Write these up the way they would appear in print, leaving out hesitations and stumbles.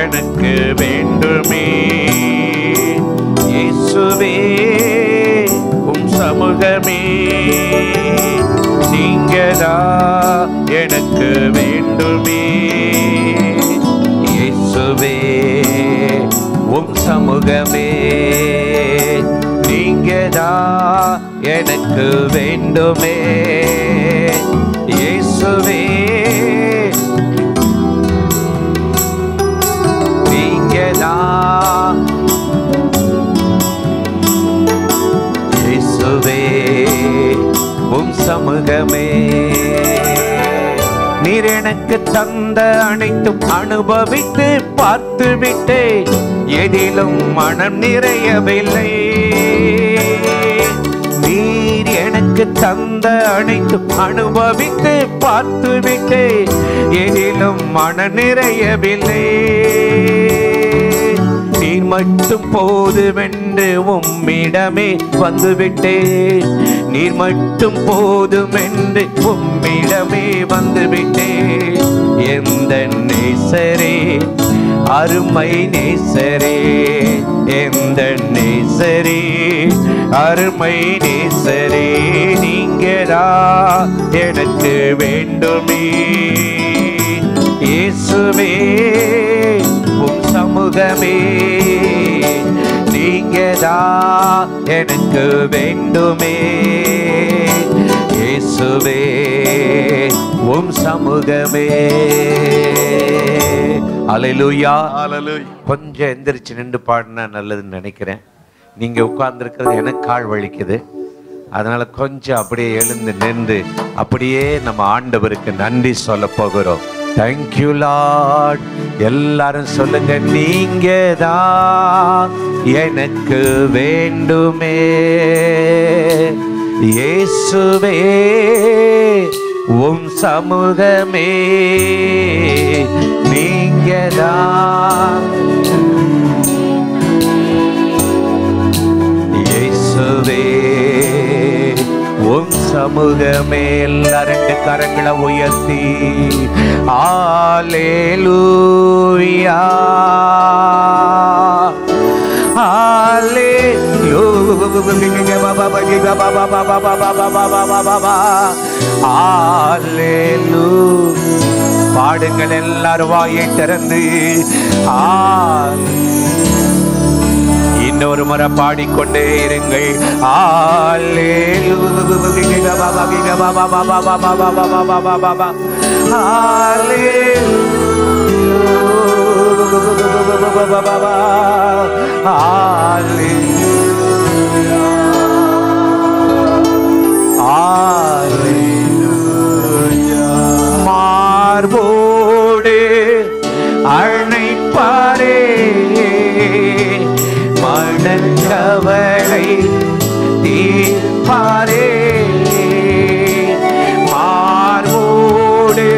எனக்கு வேண்டுமே. இயேசுவே உம் சமூகமே நீங்கதான் எனக்கு வேண்டுமே. இயேசுவே உம் சமூகமே நீங்கதான் எனக்கு வேண்டுமே. இயேசுவே நீங்கதான். இயேசுவே உம் சமூகமே நீர் எனக்கு தந்த அனைத்தும் அனுபவித்து பார்த்து விட்டேன், எதிலும் மனம் நிறையவில்லை. நீர் எனக்கு தந்த அனைத்தும் அனுபவித்து பார்த்து விட்டேன், எதிலும் மனம் நிறையவில்லை. நீர் மட்டும் போதுமென்று உம்மிடமே வந்துவிட்டேன். நீர் மட்டும் போதுமென்று உம்மிடமே வந்துவிட்டேன். எந்த நேசரே அருமை நேசரே, எந்த நேசரே அருமை நேசரே நீங்கதான் எனக்கு வேண்டுமே. இயேசுவே உம் சமூகமே நீங்கதான் எனக்கு வேண்டுமே. இயேசுவே உம் சமூகமே. அல்லேலூயா. கொஞ்சம் எந்திரிச்சு நின்று பாடினா நல்லதுன்னு நினைக்கிறேன். நீங்க உட்கார்ந்துருக்கிறது எனக்கு கால் வலிக்குது. அதனால கொஞ்சம் அப்படியே எழுந்து நின்று அப்படியே நம்ம ஆண்டவருக்கு நன்றி சொல்ல போகிறோம். Thank you Lord. எல்லாரும் சொல்லுங்க, நீங்க தான் எனக்கு வேண்டுமே. இயேசுவே உம் சமூகமே நீங்க தான். இயேசுவே உம் சமூகமே. எல்லாரும் கரங்களை உயர்த்தி ஹல்லேலூயா பாடுங்கள் எல்லாரும் வாயை திறந்து. இன்னொரு முறை பாடிக்கொண்டே இருங்கள். மார்போடு அணைப்பாரே மனக்கவலை தீர்ப்பாரே. மார்போடு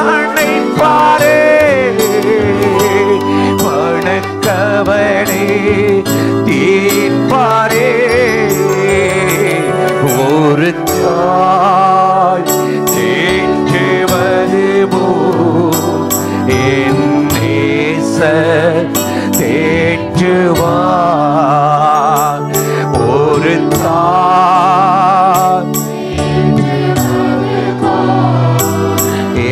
அணைப்பாரே மனக்கவலை தீர்ப்பாரே. ஒரு தாய் தேற்றுவது போல் என் நேசர் தேற்றுவார். ஒரு தாய்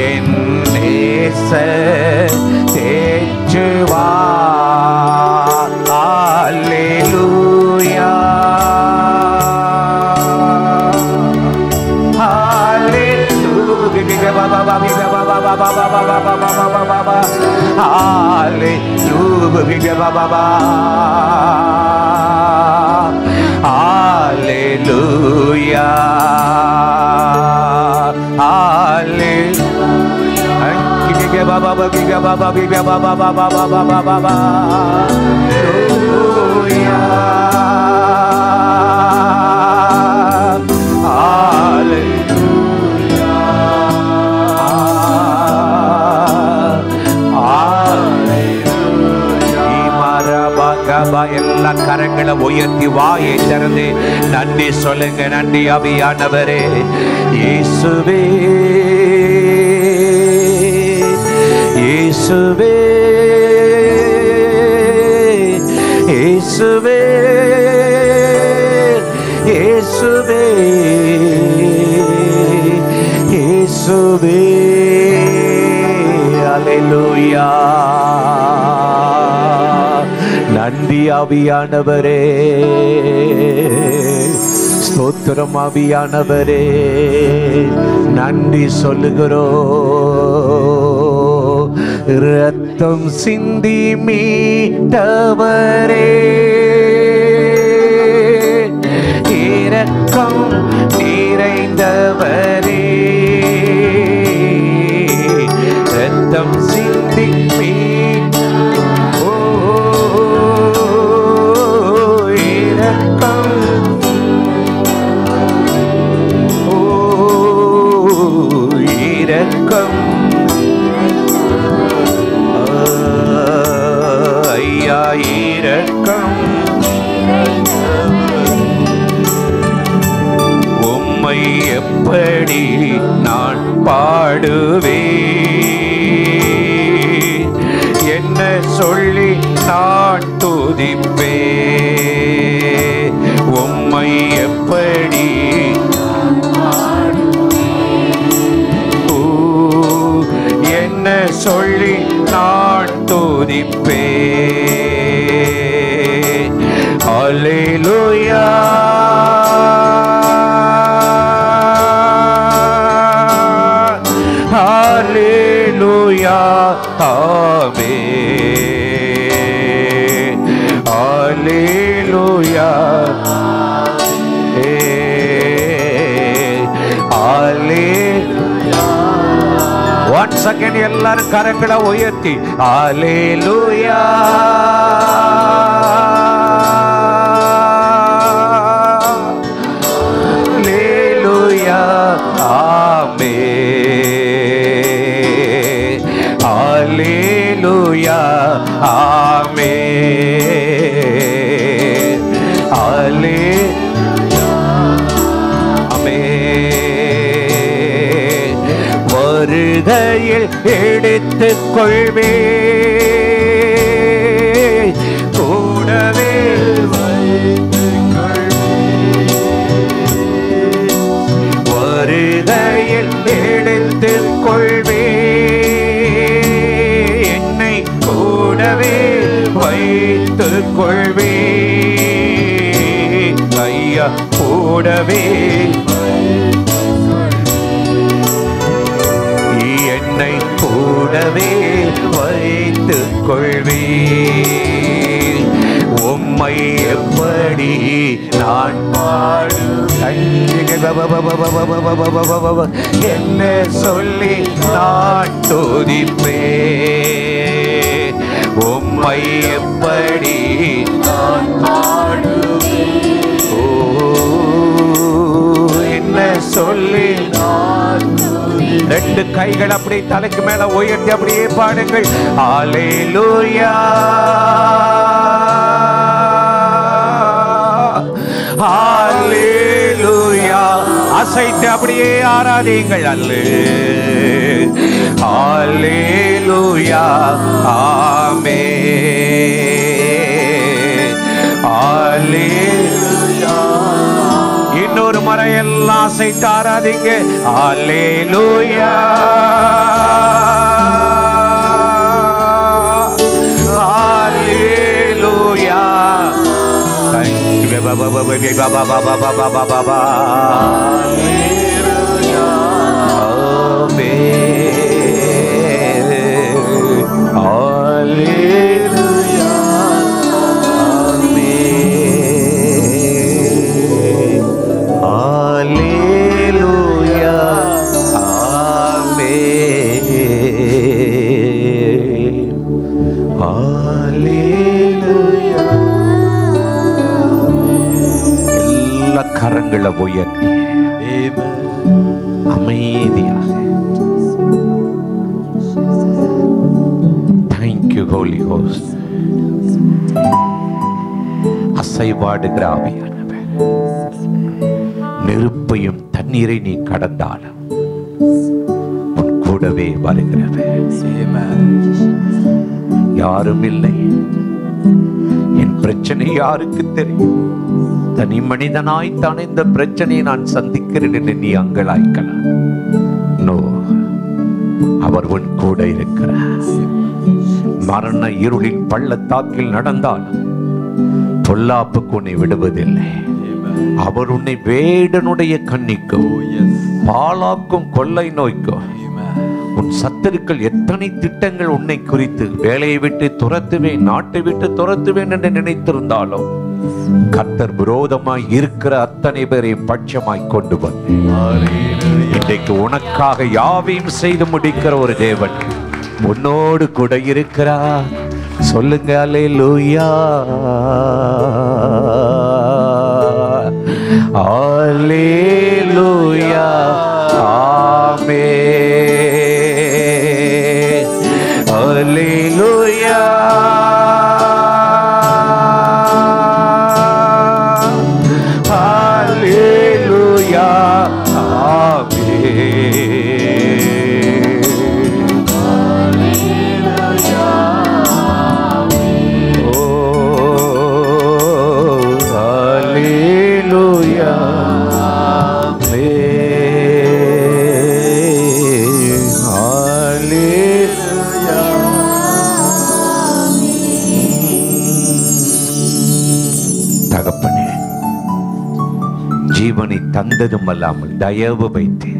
என் நேசர் தேற்றுவார். அல்லேலூயா Hallelujah, எல்லா கரங்களை உயர்த்தி வாயை திறந்து நன்றி சொல்லுங்க. நன்றி ஆவியானவரே. இயேசுவே இயேசுவே நன்றி ஆவியானவரே, ஸ்தோத்திரம் ஆவியானவரே, நன்றி சொல்லுகிறோம். ரத்தம் சிந்தி மீட்டவரே, இரக்கம் நிறைந்தவரே, ரத்தம் சிந்தி இரக்கம், இரக்கம் ஐயா, இரக்கம். உம்மை எப்படி நான் பாடுவேன், என்ன சொல்லி நான் துதிப்பேன். உம்மை எப்படி என்ன சொல்லி நான் துதிப்பேன். அல்லேலூயா, அல்லேலூயா, ஆமென், அல்லேலூயா, அல்லேலூயா. ஒன்ஸ் அகைன் எல்லாரும் கரங்களை உயர்த்தி அல்லேலூயா, அல்லேலூயா, ஆமென், அல்லேலூயா, ஆமென், அல்லேலூயா, ஆமென். வருகையில் எடுத்துக் கொள்வே, கூடவே வருகையில் எடுத்துக் கொள்வே, என்னை கூடவே வைத்துக் கொள்வே, ஐயா கூடவே என்னை கூடவே வைத்துக் கொள்வே. உம்மை எப்படி நான் என்ன சொல்லி நான் துதிப்பேன். உம்மை எப்படி நான் என்ன சொல்லி நான். ரெண்டு கைகள் அப்படி தலைக்கு மேல உயர்த்தி அப்படியே பாடுங்கள். அல்லேலூயா, அல்லேலூயா. அசைத்து அப்படியே ஆராதிங்கள். அல்லேலூயா, ஆமென், அல்லேலூயா. இன்னொரு முறை எல்லாம் அசைத்து ஆராதிங்க. அல்லேலூயா, அல்லேலூயா. எல்லா கரங்களை உயர்த்தி அமைதியாக தேங்க்யூ ஹோலி ஹோஸ்ட். அசைவாடுகிற ஆவியானவர், நெருப்பையும் தண்ணீரை நீ கடந்தாலும் உன் கூடவே வருகிறவர். யாரும் இல்லை, என் பிரச்சனை யாருக்கு தெரியும்? தனி மனிதனாய்த்தான் இந்த பிரச்சனையை நான் சந்திக்கிறேன் என்று நீ அங்கலாய்க்கலாம். நோ, அவர் உன் கூட இருக்கிறார். மரண இருளின் பள்ளத்தாக்கில் நடந்தால் பொல்லாப்புக்கு உன்னை விடுவதில்லை. அவர் உன்னை வேடனுடைய கண்ணிக்கும் பாலாக்கும் கொள்ளை நோய்க்கும், உன் சத்துருக்கள் எத்தனை திட்டங்கள் உன்னை குறித்து வேலையை விட்டு துரத்துவேன், நாட்டை விட்டு துரத்துவேன் என்று நினைத்திருந்தாலும் கர்த்தர் விரோதமாய் இருக்கிற அத்தனை பேரையும் பட்சமாய் கொண்டு வந்து இன்றைக்கு உனக்காக யாவையும் செய்து முடிக்கிற ஒரு தேவன் உன்னோடு கூட இருக்கிறார். சொல்லுங்க அல்லேலூயா, அல்லேலூயா, ஆமென், அல்லேலூயா, அல்லேலூயா, ஆமென். தகப்பனே, ஜீவனை தந்ததும் அல்லாமல் தயவு வைத்து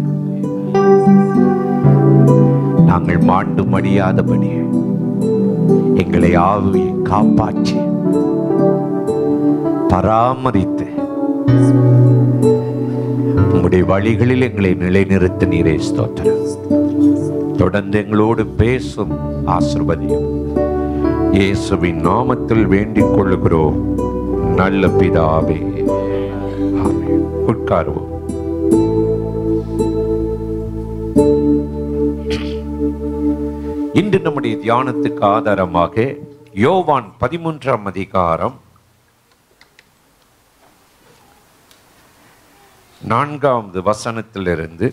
நாங்கள் மாண்டு மடியாதபடி எங்களை ஆவியை காப்பாற்றி பராமரித்து உங்களுடைய வழிகளில் எங்களை நிலைநிறுத்தினீரே, ஸ்தோத்திரம். தொடர்ந்து எங்களோடு பேசும், ஆசீர்வதியும். இயேசுவின் நாமத்தில் வேண்டிக் கொள்கிறோம் நல்ல பிதாவே, ஆமென். உட்காருவோம். இன்று நம்முடைய தியானத்துக்கு ஆதாரமாக யோவான் 13ஆம் அதிகாரம் 4வது வசனத்திலிருந்து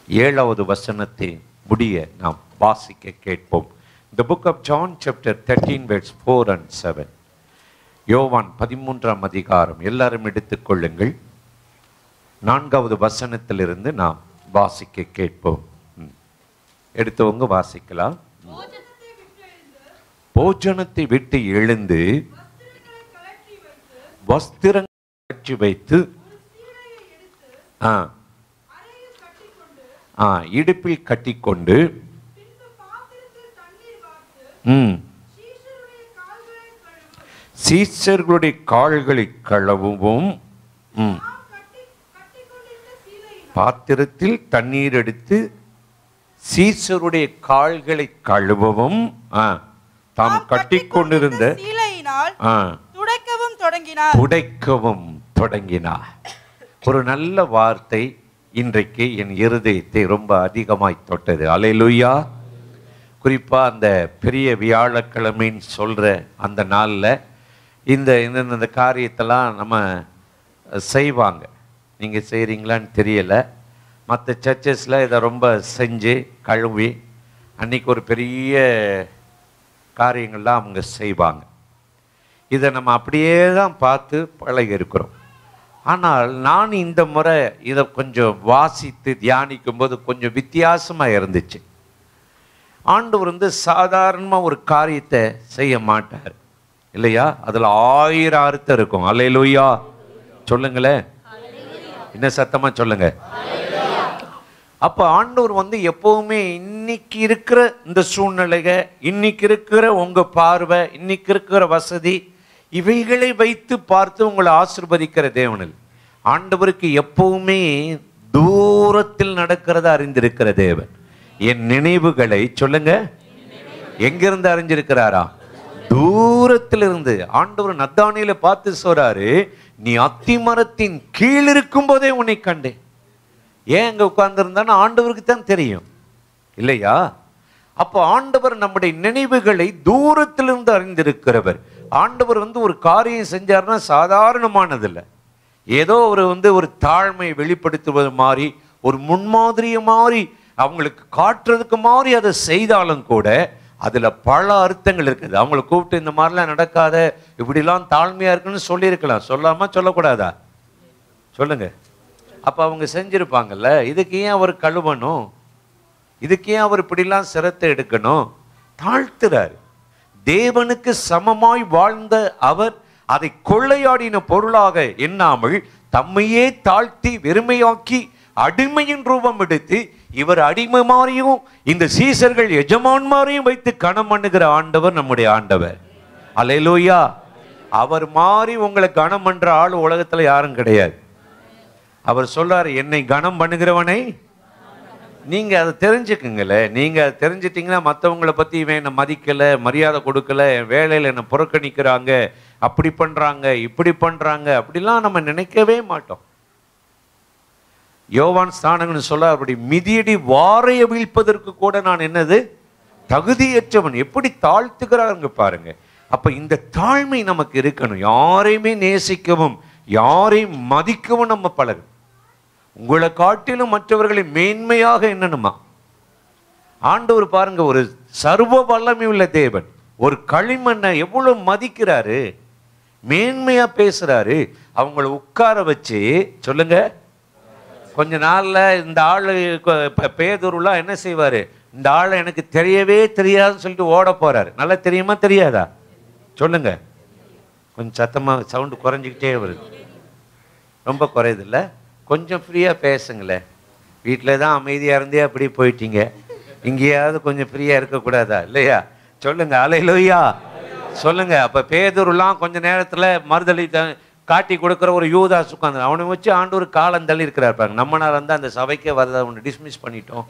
7வது வசனத்தை முடிய நாம் வாசிக்க கேட்போம். The book of John chapter 13 verse 4 and 7. யோவான் 13ஆம் அதிகாரம் எல்லாரும் எடுத்துக்கொள்ளுங்கள். 4வது வசனத்திலிருந்து நாம் வாசிக்க கேட்போம். எடுத்தவங்க வாசிக்கலாம். போஜனத்தை விட்டு எழுந்து வஸ்திரங்களை கட்டி வைத்து இடுப்பில் கட்டிக்கொண்டு சீஷர்களுடைய கால்களை கழுவவும் பாத்திரத்தில் தண்ணீர் எடுத்து சீஷருடைய கால்களை கழுவவும் தாம் கட்டிக்கொண்டிருந்த துடைக்கவும் தொடங்கினார். ஒரு நல்ல வார்த்தை இன்றைக்கு என் இருதயத்தை ரொம்ப அதிகமாய் தொட்டது. அல்லேலூயா. குறிப்பா அந்த பெரிய வியாழக்கிழமைன்னு சொல்ற அந்த நாளில் இந்த காரியத்தெல்லாம் நம்ம செய்வாங்க. நீங்கள் செய்கிறீங்களான்னு தெரியலை. மற்ற சர்ச்சஸில் இதை ரொம்ப செஞ்சு கழுவி அன்றைக்கி ஒரு பெரிய காரியங்கள்லாம் அவங்க செய்வாங்க. இதை நம்ம அப்படியே தான் பார்த்து பழகி இருக்கிறோம். ஆனால் நான் இந்த முறை இதை கொஞ்சம் வாசித்து தியானிக்கும் போது கொஞ்சம் வித்தியாசமாக இருந்துச்சு. ஆண்டவர் சாதாரணமாக ஒரு காரியத்தை செய்ய மாட்டார் இல்லையா? அதில் 1000 அர்த்தம் இருக்கும். அல்லேலூயா சொல்லுங்களேன், இன்னும் சத்தமாக சொல்லுங்க. அப்போ ஆண்டவர் எப்பவுமே இன்னைக்கு இருக்கிற இந்த சூழ்நிலைக, இன்னைக்கு இருக்கிற உங்கள் பார்வை, இன்னைக்கு இருக்கிற வசதி, இவைகளை வைத்து பார்த்து உங்களை ஆசீர்வதிக்கிற தேவனில் ஆண்டவருக்கு எப்பவுமே தூரத்தில் நடக்கிறத அறிந்திருக்கிற தேவன். என் நினைவுகளை சொல்லுங்க, எங்கிருந்து அறிஞ்சிருக்கிறாரா? தூரத்திலிருந்து. ஆண்டவர் நத்தானியில பார்த்து சொல்றாரு, நீ அத்திமரத்தின் கீழ் இருக்கும் போதே உன்னை கண்டேன். ஏன் அங்க உட்கார்ந்துருந்தான்னு ஆண்டவருக்கு தான் தெரியும் இல்லையா? அப்போ ஆண்டவர் நம்முடைய நினைவுகளை தூரத்திலிருந்து அறிந்திருக்கிறவர். ஆண்டவர் ஒரு காரியம் செஞ்சார்னா சாதாரணமானதில்லை. ஏதோ ஒரு தாழ்மை வெளிப்படுத்துவது மாதிரி, ஒரு முன்மாதிரிய மாதிரி, அவங்களுக்கு காட்டுறதுக்கு மாதிரி அதை செய்தாலும் கூட அதில் பல அர்த்தங்கள் இருக்குது. அவங்கள கூப்பிட்டு இந்த மாதிரிலாம் நடக்காத, இப்படிலாம் தாழ்மையாக இருக்குன்னு சொல்லியிருக்கலாம். சொல்லாமா சொல்லக்கூடாதா? சொல்லுங்க. அப்போ அவங்க செஞ்சுருப்பாங்கல்ல. இதுக்கு ஏன் அவர் கழுவணும்? இதுக்கு ஏன் அவர் இப்படிலாம் சிரத்தை எடுக்கணும்? தாழ்த்துறாரு. தேவனுக்கு சமமாய் வாழ்ந்த அவர் அதை கொள்ளையாடின பொருளாக எண்ணாமல் தம்மையே தாழ்த்தி வெறுமையாக்கி அடிமையின் ரூபம் எடுத்து, இவர் அடிமை மாறியும் இந்த சீசர்கள் எஜமான் மாறியும் வைத்து கனம் பண்ணுகிற ஆண்டவர் நம்முடைய ஆண்டவர். அல்லேலூயா. அவர் மாறி உங்களை கனம் பண்ற ஆள் உலகத்துல யாரும் கிடையாது. அவர் சொல்றாரு, என்னை கனம் பண்ணுகிறவனை நீங்க அதை தெரிஞ்சுக்குங்களே. நீங்க அதை தெரிஞ்சிட்டீங்கன்னா மற்றவங்களை பத்தி இவன் என்னை மதிக்கல, மரியாதை கொடுக்கல, வேலையில் என்னை புறக்கணிக்கிறாங்க, அப்படி பண்றாங்க, இப்படி பண்றாங்க, அப்படிலாம் நம்ம நினைக்கவே மாட்டோம். யோவான் ஸ்நானகன் சொல்ல, அப்படி மிதியடி வாரைய வீழ்ப்பதற்கு கூட நான் என்னது தகுதியற்றவன். எப்படி தாழ்த்துக்கிறாங்க பாருங்க. அப்ப இந்த தாழ்மை நமக்கு இருக்கணும். யாரையுமே நேசிக்கவும் யாரையும் மதிக்கவும் நம்ம பழகும். உங்களை காட்டிலும் மற்றவர்களை மேன்மையாக என்னணுமா? ஆண்டவர் பாருங்க, ஒரு சர்வ வல்லமை உள்ள தேவன் ஒரு களிமண்ணை எவ்வளவு மதிக்கிறாரு, மேன்மையா பேசுறாரு. அவங்கள உட்கார வச்சு சொல்லுங்க, கொஞ்ச நாள்ல இந்த ஆளு பேதுருலாம் என்ன செய்வாரு, இந்த ஆளை எனக்கு தெரியவே தெரியாதுன்னு சொல்லிட்டு ஓட போறாரு. நல்லா தெரியுமா தெரியாதா? சொல்லுங்க. கொஞ்சம் சத்தமா சவுண்டு குறைஞ்சிக்கிட்டே வருது. ரொம்ப குறையுது இல்லை? கொஞ்சம் ஃப்ரீயாக பேசுங்களேன். வீட்டில் தான் அமைதியாக இருந்தே அப்படி போயிட்டீங்க, இங்கேயாவது கொஞ்சம் ஃப்ரீயாக இருக்கக்கூடாதா? இல்லையா? சொல்லுங்க. அல்லேலூயா சொல்லுங்க. அப்போ பேதுருலாம் கொஞ்ச நேரத்தில் மறுதளி காட்டி கொடுக்குற ஒரு யூதாஸ் உட்காந்து அவனை வச்சு ஆண்டவர் காலம் தள்ளி இருக்கிறார் பாருங்க. நம்மளால் வந்து அந்த சபைக்கே வரதை அவனை டிஸ்மிஸ் பண்ணிட்டோம்.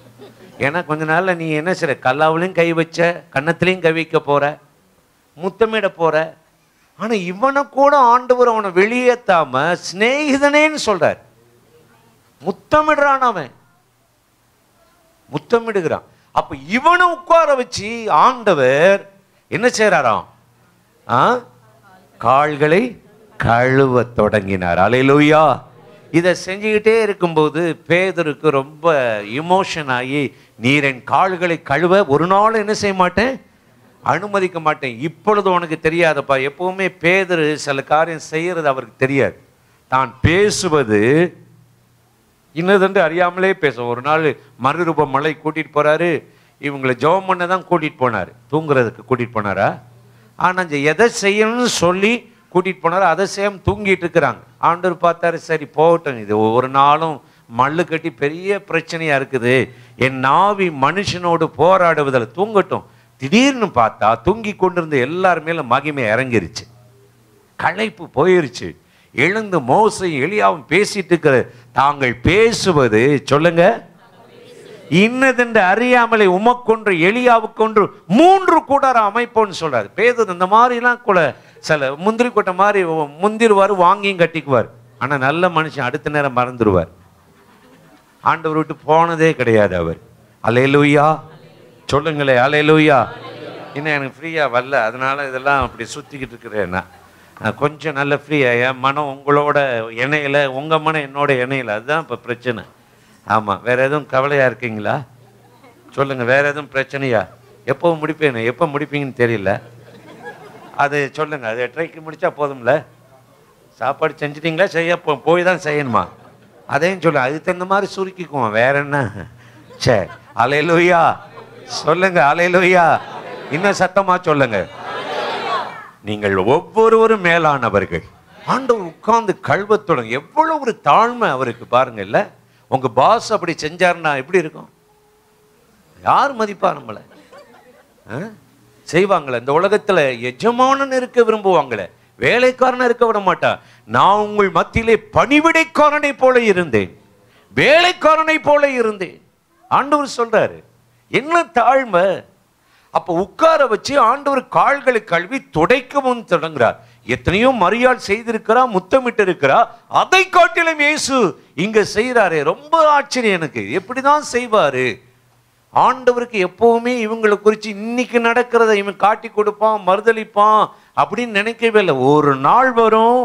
ஏன்னா கொஞ்ச நாளில் நீ என்ன செய்ற, கல்லாவிலையும் கை வச்ச, கன்னத்துலையும் கை வைக்க போகிற, முத்தமிட போகிற. ஆனால் இவனை கூட ஆண்டவர் அவனை வெளியேற்றாம சிநேகிதனேன்னு சொல்றார். முத்தமிடுறான், அவன் முத்தமிடுகிறான். அப்ப இவனை உட்கார வச்சு ஆண்டவர் என்ன செய்யறாராம்? கால்களை கழுவ தொடங்கினார். அல்லேலூயா. இதை செஞ்சுக்கிட்டே இருக்கும்போது பேதுருக்கு ரொம்ப இமோஷன் ஆகி, நீர் என் கால்களை கழுவ ஒரு நாள் என்ன செய்ய மாட்டேன், அனுமதிக்க மாட்டேன். இப்பொழுது உனக்கு தெரியாதப்பா. எப்பவுமே பேதுரு சில காரியம் செய்யறது அவருக்கு தெரியாது. தான் பேசுவது இன்னதென்று அறியாமலே பேசும். ஒரு நாள் மறுரூப மலை கூட்டிட்டு போறாரு. இவங்களை ஜெபம் பண்ண தான் கூட்டிட்டு போனார், தூங்குறதுக்கு கூட்டிட்டு போனாரா? ஆனால் எதை செய்யணும்னு சொல்லி கூட்டிட்டு போனாரு, அதை செய்யாம தூங்கிட்டு இருக்கிறாங்க. ஆண்டவர் பார்த்தாரு, சரி போகட்டும், இது ஒரு நாளும் மல்லு கட்டி பெரிய பிரச்சனையா இருக்குது, என் நாவி மனுஷனோடு போராடுவதில் தூங்கட்டும். திடீர்னு பார்த்தா தூங்கி கொண்டிருந்த எல்லார் மேலும் மகிமை இறங்கிருச்சு, களைப்பு போயிருச்சு. எழுந்து மோசையும் எலியாவும் பேசிட்டு இருக்கிற, தாங்கள் பேசுவது சொல்லுங்க இன்னதென்று அறியாமலே உமக்கொன்று எலியாவுக்கொன்று 3 கூடாரம் அமைப்போன்னு சொல்றாரு. பேதுரு இந்த மாதிரிலாம் கூட சில முந்திரி கொட்டை மாதிரி முந்திருவார், வாங்கியும் கட்டிக்குவார். ஆனா நல்ல மனுஷன் அடுத்த நேரம் மறந்துடுவார். ஆண்டவர் விட்டு போனதே கிடையாது அவர். அல்லேலூயா சொல்லுங்களே. அல்லேலூயா. இன்னும் எனக்கு ஃப்ரீயா வரல, அதனால இதெல்லாம் அப்படி சுத்திக்கிட்டு இருக்கிறேன். கொஞ்சம் நல்ல ஃப்ரீயாக, என் மனம் உங்களோட இணையில, உங்கள் மனம் என்னோட இணையில, அதுதான் இப்போ பிரச்சனை. ஆமாம். வேறு எதுவும் கவலையாக இருக்கீங்களா? சொல்லுங்கள். வேறு எதுவும் பிரச்சனையா? எப்போ முடிப்பேன், எப்போ முடிப்பீங்கன்னு தெரியல. அது சொல்லுங்கள். அது 8:30க்கு முடித்தா போதும்ல. சாப்பாடு செஞ்சிட்டிங்களா? செய்ய போய் தான் செய்யணுமா? அதையும் சொல்லுங்கள். அதுக்கு தகுந்த மாதிரி சுருக்கிக்குவோம், வேற என்ன? சரி. அல்லேலூயா சொல்லுங்க. அல்லேலூயா. இன்னும் சத்தமாக சொல்லுங்க. நீங்கள் ஒவ்வொருவரும் மேலானவர்கள். ஆண்டவர் உட்கார்ந்து கழுவத்துடன் எவ்வளவு ஒரு தாழ்மை அவருக்கு பாருங்க. இல்ல உங்க பாஸ் அப்படி செஞ்சாருன்னா எப்படி இருக்கும்? யார் மதிப்பா நம்மளை செய்வாங்களே? இந்த உலகத்துல எஜமானன் இருக்க விரும்புவாங்களே, வேலைக்காரனா இருக்க விட மாட்டா. நான் உங்கள் மத்தியிலே பணிவிடைக்காரனை போல இருந்தேன், வேலைக்காரனை போல இருந்தேன். ஆண்டவர் சொல்றாரு, என்ன தாழ்மை! அப்ப உட்கார வச்சு ஆண்டவர் கால்களை கழுவி துடைக்கவும் தொடங்குறார். எத்தனையோ மரியாள் செய்திருக்கிறா, முத்தமிட்டு இருக்கிறா, அதை காட்டிலும் இயேசு இங்க செய்யறாரு. ரொம்ப ஆச்சரியம் எனக்கு. எப்படிதான் செய்வாரு ஆண்டவருக்கு? எப்பவுமே இவங்களை குறித்து இன்னைக்கு நடக்கிறத இவன் காட்டி கொடுப்பான், மறுதளிப்பான் அப்படின்னு நினைக்கவே இல்லை. ஒரு நாள் வரும்,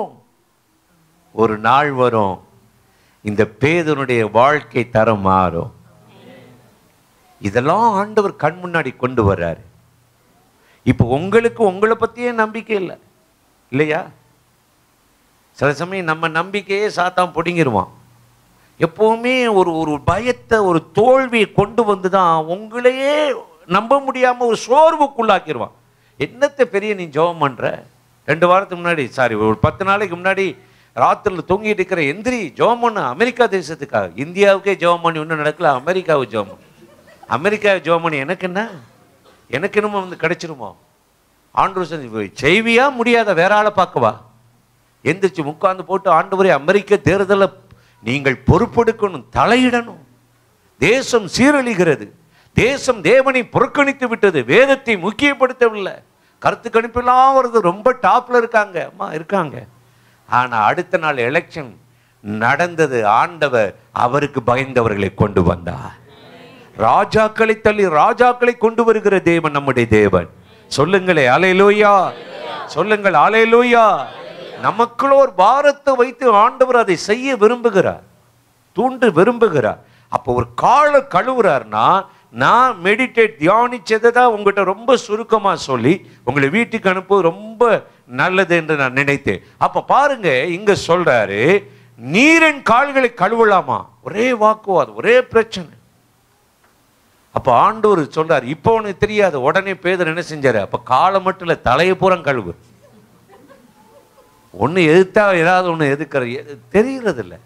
ஒரு நாள் வரும், இந்த பேதுனுடைய வாழ்க்கை தரம் மாறும். இதெல்லாம் ஆண்டவர் கண் முன்னாடி கொண்டு வர்றாரு. இப்போ உங்களுக்கு உங்களை பத்தியே நம்பிக்கை இல்லை இல்லையா? சில சமயம் நம்ம நம்பிக்கையே சாத்தான் பிடுங்கிடுவான். எப்பவுமே ஒரு ஒரு பயத்தை, ஒரு தோல்வியை கொண்டு வந்து தான் உங்களையே நம்ப முடியாம ஒரு சோர்வுக்குள்ளாக்கிடுவான். என்னத்தை பெரிய நீ ஜெபம் பண்ற? 2 வாரத்துக்கு முன்னாடி, ஒரு 10 நாளைக்கு முன்னாடி ராத்திரியில் தூங்கிட்டு இருக்கிற எந்திரி ஜெபம் பண்ணு அமெரிக்கா தேசத்துக்காக. இந்தியாவுக்கே ஜெபம் பண்ணி ஒன்றும் நடக்கல, அமெரிக்காவுக்கு ஜெபம் பண்ணு. அமெரிக்காவை ஜெபம் பண்ணி எனக்கு என்ன, எனக்கு என்னமோ வந்து கிடைச்சிருமோ? ஆண்டவர் செய்வியா முடியாத வேற ஆளை பார்க்கவா? எந்திரிச்சு உட்கார்ந்து போட்டு, ஆண்டவரே அமெரிக்க தேர்தலை நீங்கள் பொறுப்பெடுக்கணும், தலையிடணும். தேசம் சீரழிகிறது, தேசம் தேவனை புறக்கணித்து விட்டது, வேதத்தை முக்கியப்படுத்தவில்லை, கருத்து கணிப்பெல்லாம் வருது, ரொம்ப டாப்ல இருக்காங்க, அம்மா இருக்காங்க. ஆனா அடுத்த நாள் எலெக்ஷன் நடந்தது. ஆண்டவர் அவருக்கு பயந்தவர்களை கொண்டு வந்தார். ராஜாக்களை தள்ளி ராஜாக்களை கொண்டு வருகிற தேவன் நம்முடைய தேவன். சொல்லுங்களே அல்லேலூயா, சொல்லுங்கள் அல்லேலூயா. நமக்குள்ள ஒரு பாரத்தை வைத்து ஆண்டவர் அதை செய்ய விரும்புகிறார், தூண்டு விரும்புகிறார். அப்போ ஒரு காலை கழுவுறார்னா, நான் மெடிடேட் தியானிச்சதை தான் உங்ககிட்ட ரொம்ப சுருக்கமா சொல்லி உங்களை வீட்டுக்கு அனுப்புவது ரொம்ப நல்லது என்று நான் நினைத்தேன். அப்ப பாருங்க, இங்க சொல்றாரு, நீரின் கால்களை கழுவலாமா? ஒரே வாக்குவாதம், ஒரே பிரச்சனை. அப்ப ஆண்டவர் சொல்றாரு, இப்போ உனக்கு தெரியாது. உடனே பேதுரு என்ன செஞ்சாரு? அப்ப காலை மட்டும் இல்ல, தலையை பூரா கழுவு. ஒண்ணு எதிர்த்தா ஏதாவது ஒண்ணு எதுக்கிறது தெரிகிறது இல்லை.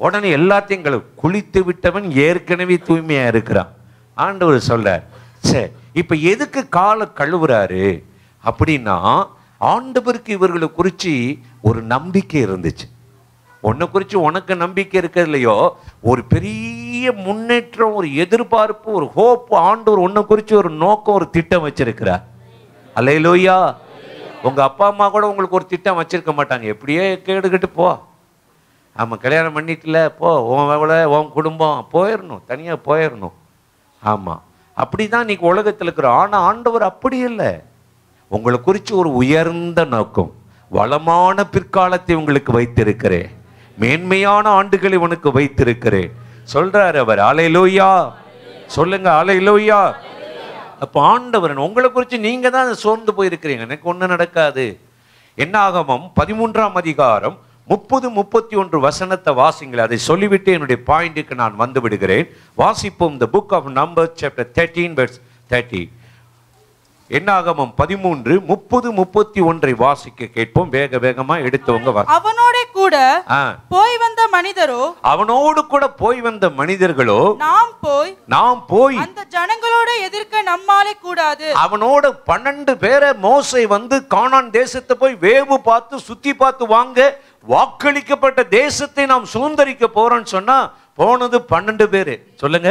உடனே எல்லாத்தையும் கழுவு. குளித்து விட்டவன் ஏற்கனவே தூய்மையா இருக்கிறான். ஆண்டவர் சொல்றார், சரி இப்ப எதுக்கு காலை கழுவுறாரு அப்படின்னா, ஆண்டவருக்கு இவர்களை குறிச்சு ஒரு நம்பிக்கை இருந்துச்சு. உன்னை குறித்து உனக்கு நம்பிக்கை இருக்கிறது இல்லையோ, ஒரு பெரிய முன்னேற்றம், ஒரு எதிர்பார்ப்பு, ஒரு ஹோப். ஆண்டவர் உன்னை குறித்து ஒரு நோக்கம், ஒரு திட்டம் வச்சிருக்கிறார். அல்லேலூயா. உங்க அப்பா அம்மா கூட உங்களுக்கு ஒரு திட்டம் வச்சிருக்க மாட்டாங்க, எப்படியே கேடுகிட்டு போ, ஆமாம் கல்யாணம் பண்ணிட்டுல போ, உன் குடும்பம் போயிடணும், தனியாக போயிடணும். ஆமாம், அப்படி தான் இன்னைக்கு உலகத்தில் இருக்கிறோம். ஆனால் ஆண்டவர் அப்படி இல்லை. உங்களை குறித்து ஒரு உயர்ந்த நோக்கம், வளமான பிற்காலத்தை உங்களுக்கு வைத்திருக்கிறேன், மேன்மையான ஆண்டுகளை உனக்கு வைத்திருக்கிறேன் சொல்றார் அவர். அல்லேலூயா, சொல்லுங்க அல்லேலூயா. அப்போ ஆண்டவர் உங்களை குறித்து நீங்க தான் சோர்ந்து போயிருக்கிறீங்க, எனக்கு ஒன்றும் நடக்காது. என்னாகமம் 13ஆம் அதிகாரம் 30-31 வசனத்தை வாசிங்கள். அதை சொல்லிவிட்டு என்னுடைய பாயிண்ட்டுக்கு நான் வந்து விடுகிறேன். வாசிப்போம். The book of Numbers chapter 13 verse 30. என்னாகமம் 13:30-31 வாசிக்க கேட்போம். வேக வேகமா எடுத்தவங்க. அவனோட கூட போய் வந்த மனிதரோ, அவனோடு கூட போய் வந்த மனிதர்களோ, நாம் போய் அந்த ஜனங்களோட எதிர்க்க நம்மாலே கூடாது. அவனோட 12 பேரை மோசே வந்து கானான் தேசத்தை போய் வேவு பார்த்து சுத்தி பார்த்து வாங்க, வாக்களிக்கப்பட்ட தேசத்தை நாம் சுதந்தரிக்க போறோம்னு சொன்னா போனது 12 பேரு. சொல்லுங்க,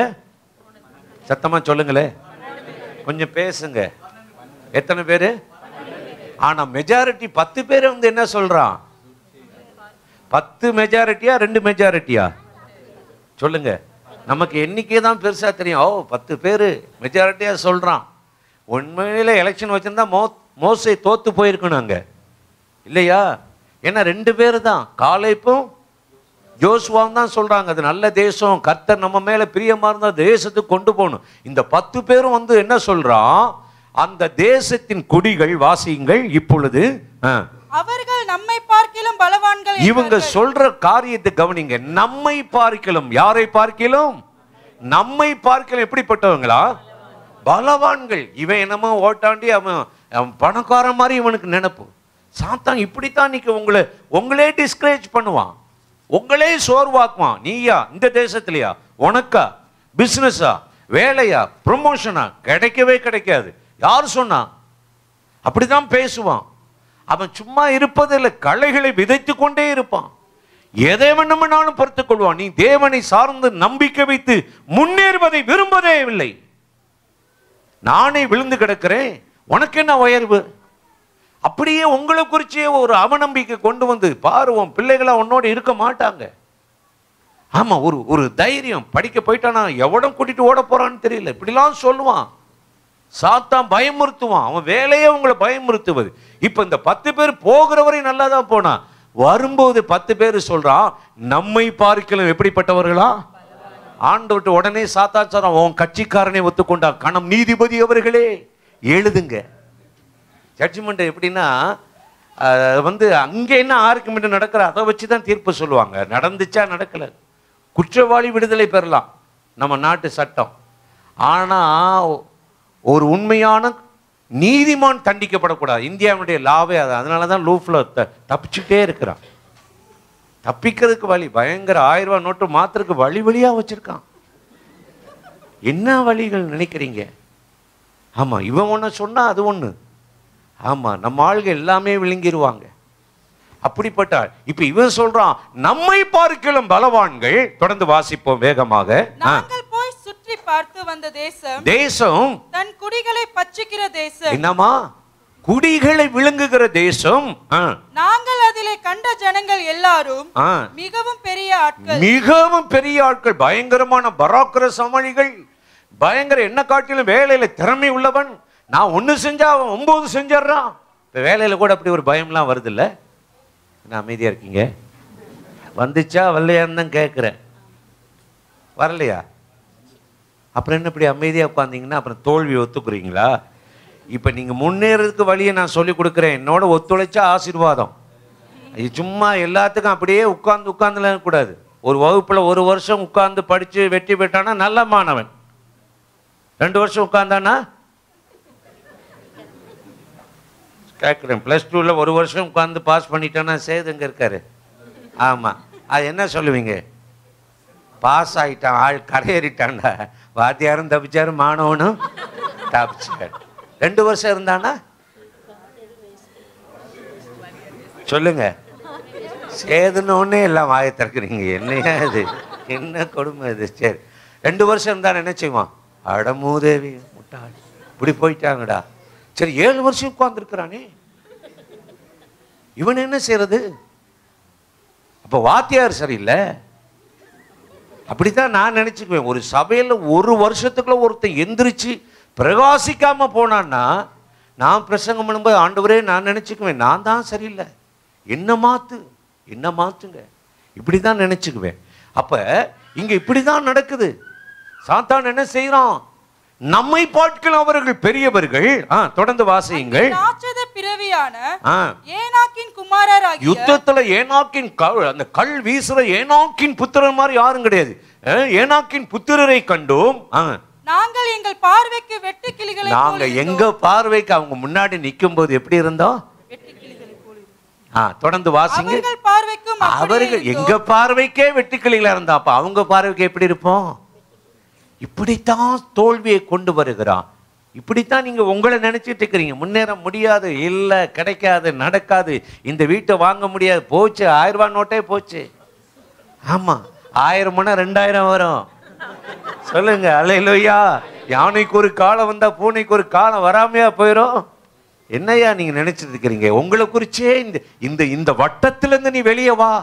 சத்தமா சொல்லுங்களே, கொஞ்சம் பேசுங்க. எத்தனை பேரு? ஆனா மெஜாரிட்டி 10 பேர் வந்து என்ன சொல்றான்? 10 மெஜாரிட்டியா 2 மெஜாரிட்டியா? சொல்லுங்க. நமக்கு எண்ணிக்கை தான் பெருசா தெரியும். 10 பேரு மெஜாரிட்டியா சொல்றான். உண்மையில எலெக்ஷன் வச்சிருந்தா மோசே தோத்து போயிருக்கணும் அங்க, இல்லையா? ஏன்னா 2 பேரு தான், காலேப்பும் ஜோசுவாவும் தான் சொல்றாங்க, அது நல்ல தேசம், கர்த்தர் நம்ம மேல பிரியமா இருந்தா தேசத்துக்கு கொண்டு போகணும். இந்த 10 பேரும் வந்து என்ன சொல்றான்? அந்த தேசத்தின் குடிகள் வாசியுங்கள் இப்பொழுது, அவர்கள் நம்மை பார்க்கிலும் பலவான்கள். இவங்க சொல்ற காரியத்தை கவனிங்க. நம்மை பார்க்கிலும், யாரை பார்க்கிலும்? நம்மை பார்க்கிலும் எப்படிப்பட்டவங்களா? பலவான்கள். இவன் என்னமோ ஓட்டாண்டி, அவன் பணக்காரன் மாதிரி இவனுக்கு நினைப்பு. சாத்தான் இப்படித்தான் இன்னைக்கு உங்களே டிஸ்கரேஜ் பண்ணுவான், உங்களே சோர்வாக்குவான். நீயா இந்த தேசத்திலையா? உனக்கா பிசினஸா, வேலையா, ப்ரொமோஷனா? கிடைக்கவே கிடைக்காது. யார் சொன்னா? அப்படிதான் பேசுவான். அவன் சும்மா இருப்பதில்லை, களைகளை விதைத்து கொண்டே இருப்பான். எதை வேண்டுமானாலும் பொறுத்துக் கொள்வான். நீ தேவனை சார்ந்து நம்பிக்கை வைத்து முன்னேறுவதை விரும்பவே இல்லை. நானே விழுந்து கிடக்கிறேன், உனக்கு என்ன உயர்வு? அப்படியே உங்களை குறிச்சே ஒரு அவநம்பிக்கை கொண்டு வந்து பாரு, உன் பிள்ளைகளா உன்னோட இருக்க மாட்டாங்க. ஆமா, ஒரு தைரியம். படிக்க போயிட்டானா எவ்வளவு கூட்டிட்டு ஓட போறான்னு தெரியல, இப்படிலாம் சொல்லுவான். சாத்தான் பயமுறுத்துவான், அவன் வேலையே உங்களை பயமுறுத்துவது. இப்ப இந்த 10 பேர் போகிறவரை நல்லா தான் போனா, வரும்போது 10 பேர் சொல்றான் நம்மை பார்க்கலாம் எப்படிப்பட்டவர்களா? ஆண்டவர்ட்ட உடனே சாத்தான் சொல்றான், உன் கட்சிக்காரனை ஒத்துக்கொண்டா கணம் நீதிபதி அவர்களே எழுதுங்க. ஜட்ஜ்மெண்ட் எப்படின்னா வந்து அங்கே என்ன ஆர்குமெண்ட் நடக்கிற அதை வச்சுதான் தீர்ப்பு சொல்லுவாங்க. நடந்துச்சா நடக்கல, குற்றவாளி விடுதலை பெறலாம் நம்ம நாட்டு சட்டம். ஆனா ஒரு உண்மையான நீதிமான் தண்டிக்கப்படக்கூடாது. இந்தியாவுடைய லாவே அது. அதனால தான் லூஃப்ல தப்பிச்சுட்டே இருக்கிறான். தப்பிக்கிறதுக்கு வழி பயங்கர 1000 ரூபாய் நோட்டு மாத்திரக்கு வழி வழியா வச்சிருக்கான். என்ன வழிகள் நினைக்கிறீங்க? ஆமா, இவன் ஒன்று சொன்னா அது ஒண்ணு. ஆமா, நம்ம ஆளுங்க எல்லாமே விழுங்கிடுவாங்க. அப்படிப்பட்ட இப்ப இவன் சொல்றான், நம்மை பார்க்கிலும் பலவான்கள். தொடர்ந்து வாசிப்போம் வேகமாக. நாங்கள் போய் சுற்றி பார்த்து வந்த தேசம் தன் குடிகளை பட்சிக்கிற தேசம். என்னமா? குடிகளை விழுங்குகிற தேசம். நாங்கள் அதிலே கண்ட ஜனங்கள் எல்லாரும் மிகவும் பெரிய ஆட்கள், பயங்கரமான பராக்கிரமசாலிகள், பயங்கர என்ன காட்டிலும் வேலையில திறமை உள்ளவன். நான் 1 செஞ்சா அவன் 9 செஞ்சிடறான். இப்ப வேலையில கூட அப்படி ஒரு பயம்லாம் வருது இல்ல? என்ன அமைதியா இருக்கீங்க? வந்துச்சா வரலையான்னு தான் கேட்கிறேன். வரலையா? அப்புறம் என்ன இப்படி அமைதியா உட்காந்தீங்கன்னா அப்புறம் தோல்வி ஒத்துக்குறீங்களா? இப்ப நீங்க முன்னேறதுக்கு வழியை நான் சொல்லி கொடுக்குறேன். என்னோட ஒத்துழைச்சா ஆசீர்வாதம். இது சும்மா எல்லாத்துக்கும் அப்படியே உட்கார்ந்துலாம் கூடாது. ஒரு வகுப்புல 1 வருஷம் உட்கார்ந்து படிச்சு வெற்றி பெற்றானா நல்ல மாணவன். 2 வருஷம் உட்கார்ந்தானா கேட்குறேன். +2ல 1 வருஷம் உட்கார்ந்து பாஸ் பண்ணிட்டானா சேதுங்க இருக்காரு. ஆமா, அது என்ன சொல்லுவீங்க? பாஸ் ஆயிட்டான், ஆள் கரையேறிட்டான்டா. வாத்தியாரும் தப்பிச்சாரு, மாணவனும் தப்பிச்சாரு. 2 வருஷம் இருந்தானா சொல்லுங்க. சேதுன்னு ஒன்னே எல்லாம் வாயை திறக்கிறீங்க. என்னையா இது? என்ன கொடுமை இது? சரி, 2 வருஷம் இருந்தா என்ன செய்வான்? அடமூதேவி முட்டாள், இப்படி போயிட்டாங்கடா. சரி, 7 வருஷம் உட்கார்ந்துருக்கிறானே, இவன் என்ன செய்யறது? அப்ப வாத்தியார் சரியில்லை. அப்படித்தான் நான் நினைச்சுக்குவேன். ஒரு சபையில 1 வருஷத்துக்குள்ள ஒருத்தன் எந்திரிச்சு பிரகாசிக்காம போனான்னா, நான் பிரசங்கம் பண்ணும்போது ஆண்டவரே நான் நினைச்சுக்குவேன், நான் தான் சரியில்லை, என்ன மாத்துங்க, இப்படிதான் நினைச்சுக்குவேன். அப்ப இங்க இப்படிதான் நடக்குது. சாத்தான் என்ன செய்யறான்? நம்மை பார்க்கிலும் அவர்கள் பெரியவர்கள். தொடர்ந்து வாசியுங்கள். யுத்தத்துல ஏனாக்கின் அந்த கல் வீசுற ஏனாக்கின் புத்திரன் மாதிரி யாரும் கிடையாது. ஏனாக்கின் புத்திரரை கண்டோம். நாங்கள் எங்கள் பார்வைக்கு வெட்டு கிளிகளை, நாங்க எங்க பார்வைக்கு அவங்க முன்னாடி நிற்கும் போது எப்படி இருந்தோம்? தொடர்ந்து வாசிங்க. அவர்கள் எங்க பார்வைக்கே வெட்டுக்கிளிகளா இருந்தா அப்ப அவங்க பார்வைக்கு எப்படி இருப்போம்? இப்படித்தான் தோல்வியை கொண்டு வருகிறான். இப்படித்தான் நீங்க உங்களை நினைச்சிட்டு இருக்கிறீங்க. முன்னேற முடியாது, இல்ல கிடைக்காது, நடக்காது, இந்த வீட்டை வாங்க முடியாது, போச்சு, 1000 ரூபாய் நோட்டே போச்சு. ஆமா, 1000 மணி 2000 வரும். சொல்லுங்க அல்லேலூயா. யானைக்கு ஒரு காலம் வந்தா பூனைக்கு ஒரு காலம் வராமையா போயிடும். என்னையா நீங்க நினைச்சிட்டு இருக்கிறீங்க? உங்களை குறிச்சே இந்த வட்டத்திலிருந்து நீ வெளியே வா.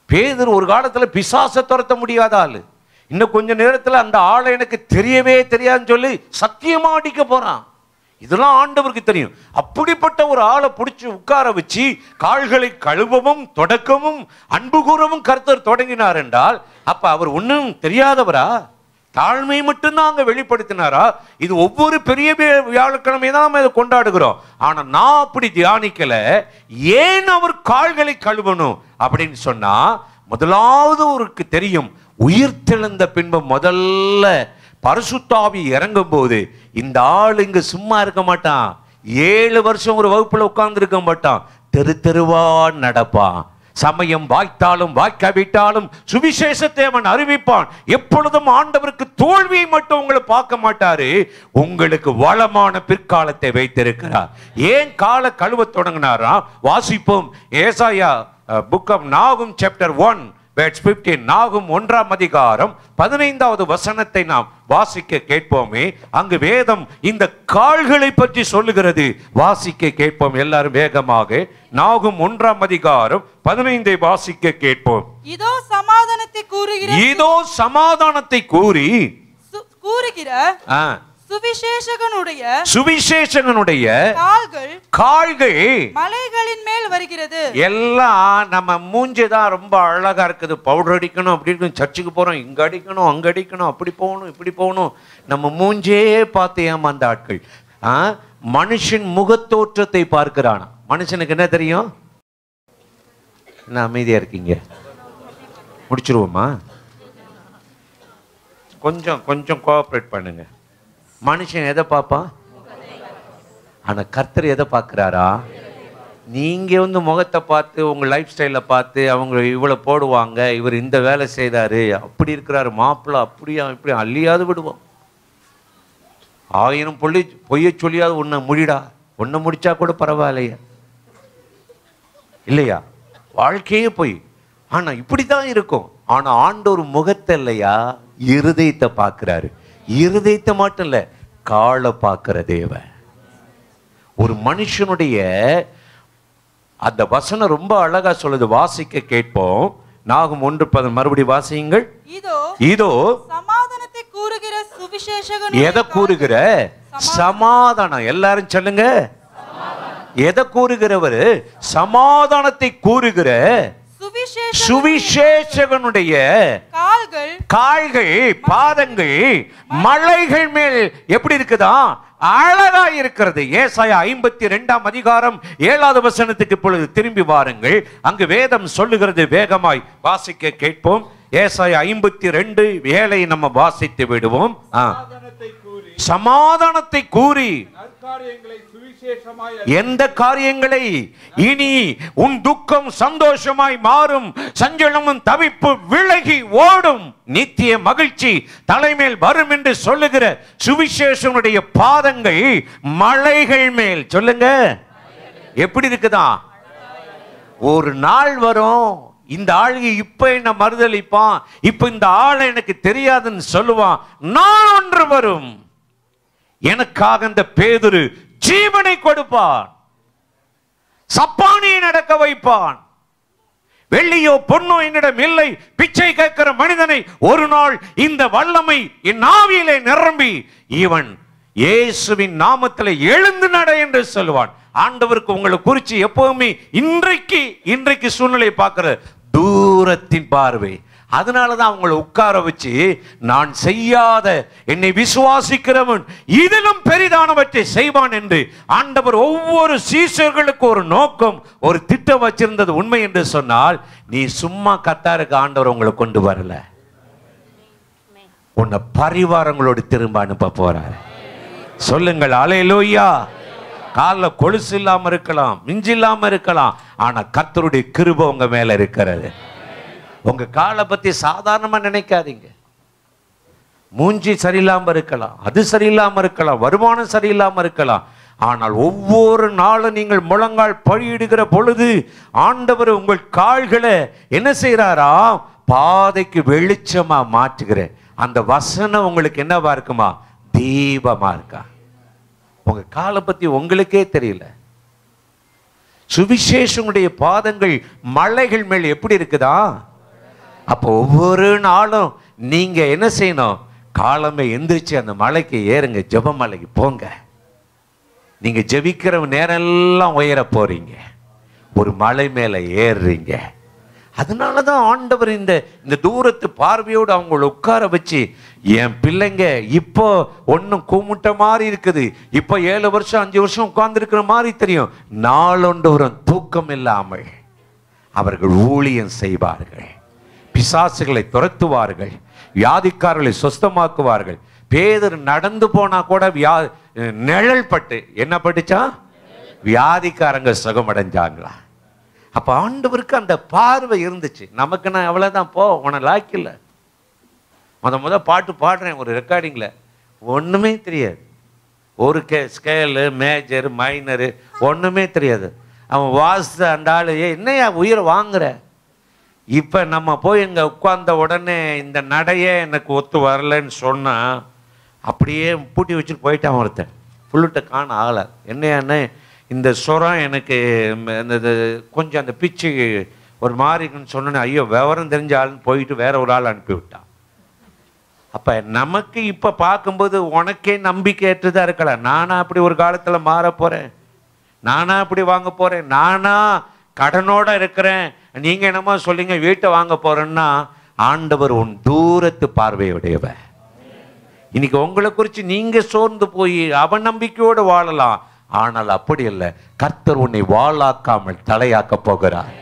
பேதுரு ஒரு காலத்துல பிசாசை துரத்த முடியாத ஆளு. இன்னும் கொஞ்ச நேரத்துல அந்த ஆளை எனக்கு தெரியவே தெரியாதுன்னு சொல்லி சத்தியமா அடிக்க போறான். இதெல்லாம் ஆண்டவருக்கு தெரியும். அப்படிப்பட்ட ஒரு ஆளை பிடிச்சி உட்கார வச்சு கால்களை கழுவவும் தொடக்கவும் அன்பு கூறவும் கர்த்தர் தொடங்கினார் என்றால் அப்ப அவர் ஒன்றும் தெரியாதவரா? தாழ்மை மட்டும்தான் அங்க வெளிப்படுத்தினாரா? இது ஒவ்வொரு பெரிய வியாழக்கிழமை தான் நம்ம இதை கொண்டாடுகிறோம். ஆனா நான் அப்படி தியானிக்கல. ஏன் அவர் கால்களை கழுவணும் அப்படின்னு சொன்னா, முதலாவது அவருக்கு தெரியும், உயிர்த்தெழுந்த பின்பு முதல்ல பரிசுத்தாவி இறங்கும் போது இந்த ஆள் இங்க சும்மா இருக்க மாட்டான். 7 வருஷம் ஒரு வகுப்புல உட்கார்ந்து இருக்க மாட்டான். தெருவா நடப்பான். சமயம் வாய்த்தாலும் வாய்க்காவிட்டாலும் சுவிசேஷத்தை அவன் அறிவிப்பான். எப்பொழுதும் ஆண்டவருக்கு தோல்வியை மட்டும் உங்களை பார்க்க மாட்டாரு, உங்களுக்கு வளமான பிற்காலத்தை வைத்திருக்கிறார். ஏன் கால கழுவ தொடங்கினாரா? வாசிப்போம். ஏசாயா புக் ஆஃப் நாகும் சாப்டர் 1 verse 15. நாகும் 1ஆம் அதிகாரம் 15வது வசனத்தை நாம் வாசிக்க கேட்போமே. அங்கு வேதம் இந்த கால்களை பற்றி சொல்லுகிறது. வாசிக்க கேட்போம் எல்லாரும் வேகமாக. நாகும் 1ஆம் அதிகாரம் 15ஐ வாசிக்க கேட்போம். இதோ சமாதானத்தை கூறுகிற, இதோ சமாதானத்தை கூறுகிற சுவிசேஷகனுடைய கால்கள் மலைகளின் மேல் வருகிறது. எல்லாம் நம்ம மூஞ்சிதான் ரொம்ப அழகா இருக்குது. பவுடர் அடிக்கணும், அப்படி இருக்கணும், சர்ச்சுக்கு போறோம், இங்க அடிக்கணும், அங்க அடிக்கணும், அப்படி போகணும், இப்படி போகணும். நம்ம மூஞ்சே பார்த்து ஏமாந்த ஆட்கள். மனுஷன் முகத்தோற்றத்தை பார்க்கிறான். மனுஷனுக்கு என்ன தெரியும்? என்ன அமைதியா இருக்கீங்க? முடிச்சிருவோமா? கொஞ்சம் கோஆபரேட் பண்ணுங்க. மனுஷன் எதை பார்ப்பான்? ஆனா கர்த்தர் எதை பார்க்கிறாரா? நீங்க வந்து முகத்தை பார்த்து உங்க லைஃப் ஸ்டைலை பார்த்து அவங்க இவ்வளவு போடுவாங்க, இவர் இந்த வேலை செய்தாரு, அப்படி இருக்கிறாரு மாப்பிள்ளை, அப்படியா இப்படி அள்ளியாவது விடுவோம். 1000 பொய்ய சொல்லியாவது உன்னை முடிடா, உன்னை முடிச்சா கூட பரவாயில்லையா இல்லையா? வாழ்க்கையே போய். ஆனா இப்படிதான் இருக்கும். ஆனா ஆண்டவர் முகத்தை இல்லையா, இருதயத்தை பார்க்கிறாரு. இருதயத்தை மட்டும் இல்ல, காலை பார்க்கிற தேவன். ஒரு மனுஷனுடைய அந்த வசனம் ரொம்ப அழகா சொல்லுது, வாசிக்க கேட்போம். நாகும் 1:10 மறுபடி வாசியுங்கள். இதோ சமாதானத்தை கூறுகிற சுவிசேஷகன். எதை கூறுகிற? சமாதானம். எல்லாரும் சொல்லுங்க. எதை கூறுகிறவர்? சமாதானத்தை கூறுகிற சுவிசேஷகனுடைய கால்கள் பாதங்கள் மலைகள் மேல் எப்படி இருக்குதா? அழகா இருக்கிறது. ஏசாயா 52 அதிகாரம் 7வது வசனத்துக்கு இப்பொழுது திரும்பி வாருங்கள். அங்கு வேதம் சொல்லுகிறது, வேகமாய் வாசிக்க கேட்போம். ஏசாயா 52:7 நம்ம வாசித்து விடுவோம். சமாதானத்தை கூறி எந்த காரியங்களை? இனி உன் துக்கம் சந்தோஷமாய் மாறும், சஞ்சலமும் தவிப்பு விலகி ஓடும், நித்திய மகிழ்ச்சி தலைமேல் வரும் என்று சொல்லுகிற சுவிசேஷனுடைய பாதங்கள் மலைகள் மேல். சொல்லுங்க, எப்படி இருக்குதா? ஒரு நாள் வரும், இந்த ஆளுக்கு இப்ப என்ன மறுதளிப்பான், இப்ப இந்த ஆளை எனக்கு தெரியாதுன்னு சொல்லுவான். நாள் ஒன்று வரும், எனக்காக இந்த பேதுரு ஜீவனை கொடுப்பான், சப்பானியை நடக்க வைப்பான். வெள்ளியோ பொன்னோ என்னிடம் இல்லை, பிச்சை கேட்கிற மனிதனை ஒரு நாள் இந்த வல்லமை என் ஆவியிலே நிரம்பி இவன் இயேசுவின் நாமத்தில் எழுந்து நட என்று சொல்லுவான். ஆண்டவருக்கு உங்களை குறித்து எப்பவுமே இன்றைக்கு சூழ்நிலை பார்க்கிற தூரத்தின் பார்வை. அதனாலதான் அவங்களை உட்கார வச்சு, நான் செய்யாத என்னை விசுவாசிக்கிறவன் இதிலும் பெரிதானவற்றை செய்வான் என்று ஆண்டவர் ஒவ்வொரு சீஷர்களுக்கு ஒரு நோக்கம், ஒரு திட்டம் வச்சிருந்தது உண்மை என்று சொன்னால், நீ சும்மா கத்தாருக்கு ஆண்டவர் உங்களை கொண்டு வரல, உன்னை பரிவாரங்களோடு திரும்ப அனுப்ப போறார். சொல்லுங்கள் அல்லேலூயா. காலில் கொலுசு இல்லாம இருக்கலாம், மிஞ்சி இல்லாம இருக்கலாம், ஆனா கர்த்தருடைய கிருபை உங்க மேல இருக்கிறது. உங்க காலை பத்தி சாதாரணமா நினைக்காதீங்க. மூஞ்சி சரியில்லாம இருக்கலாம், அது சரியில்லாம இருக்கலாம், வருமானம் சரியில்லாம இருக்கலாம், ஆனால் ஒவ்வொரு நாளும் நீங்கள் முழங்கால் பழியிடுகிற பொழுது ஆண்டவர் உங்கள் கால்களை என்ன செய்யறாரா? பாதைக்கு வெளிச்சமா மாற்றுகிற அந்த வசனம் உங்களுக்கு என்னவா இருக்குமா? தீபமா இருக்கா? உங்க காலை பத்தி உங்களுக்கே தெரியல. சுவிசேஷனுடைய பாதங்கள் மலைகள் மேல் எப்படி இருக்குதா? அப்போ ஒவ்வொரு நாளும் நீங்க என்ன செய்யணும்? காலமே எந்திரிச்சு அந்த மலைக்கு ஏறுங்க, ஜெப மலைக்கு போங்க. நீங்க ஜெபிக்கிற நேரம் எல்லாம் உயர போறீங்க, ஒரு மலை மேல ஏறுறீங்க. அதனாலதான் ஆண்டவர் இந்த தூரத்து பார்வையோடு அவங்களை உட்கார வச்சு, என் பிள்ளைங்க இப்போ ஒன்னும் கூமுட்ட மாதிரி இருக்குது, இப்போ 7 வருஷம் 5 வருஷம் உட்கார்ந்து இருக்கிற மாதிரி தெரியும், நாளொன்றுவரும் தூக்கம் இல்லாமல் அவர்கள் ஊழியம் செய்வார்கள், பிசாசுகளை துரத்துவார்கள், வியாதிக்காரர்களை சொஸ்தமாக்குவார்கள். பேதர் நடந்து போனா கூட நிழல் பட்டு என்ன பட்டுச்சா? வியாதிக்காரங்க சுகமடைஞ்சாங்களா? அப்ப ஆண்டவருக்கு அந்த பார்வை இருந்துச்சு. நமக்கு நான் அவ்வளவுதான், போ உன லாக்கில்ல. முத பாட்டு பாடுறேன் ஒரு ரெக்கார்டிங்ல, ஒண்ணுமே தெரியாது, ஒரு ஸ்கேலு மேஜர் மைனரு ஒண்ணுமே தெரியாது. அவன் வாசித்த அந்த ஆளு, என்னையா உயிரை வாங்குற? இப்போ நம்ம போய் இங்கே உட்கார்ந்த உடனே இந்த நடையே எனக்கு ஒத்து வரலன்னு சொன்னால் அப்படியே பூட்டி வச்சுட்டு போயிட்டான் ஒருத்தன். புல்லுட்ட காண ஆகலை. என்னையானே இந்த சுரம் எனக்கு இந்த கொஞ்சம் அந்த பிச்சு ஒரு மாதிரின்னு சொன்னேன்னு, ஐயோ விவரம் தெரிஞ்ச ஆள்னு போயிட்டு வேற ஒரு ஆள் அனுப்பிவிட்டான். அப்போ நமக்கு இப்போ பார்க்கும்போது உனக்கே நம்பிக்கையற்றதாக இருக்கலாம். நானா அப்படி ஒரு காலத்தில் மாற போகிறேன், நானா அப்படி வாங்க போகிறேன், நானா கடனோட இருக்கிறேன், நீங்க என்னமோ சொல்லிங்க வீட்டை வாங்க போறேன்னா, ஆண்டவர் உன் தூரத்து பார்வையுடையவர். இன்னைக்கு உங்களை குறித்து நீங்க சோர்ந்து போய் அவநம்பிக்கையோடு வாழலாம், ஆனால் அப்படி இல்லை. கர்த்தர் உன்னை வாளாக்காமல் தலையாக்க போகிறார்.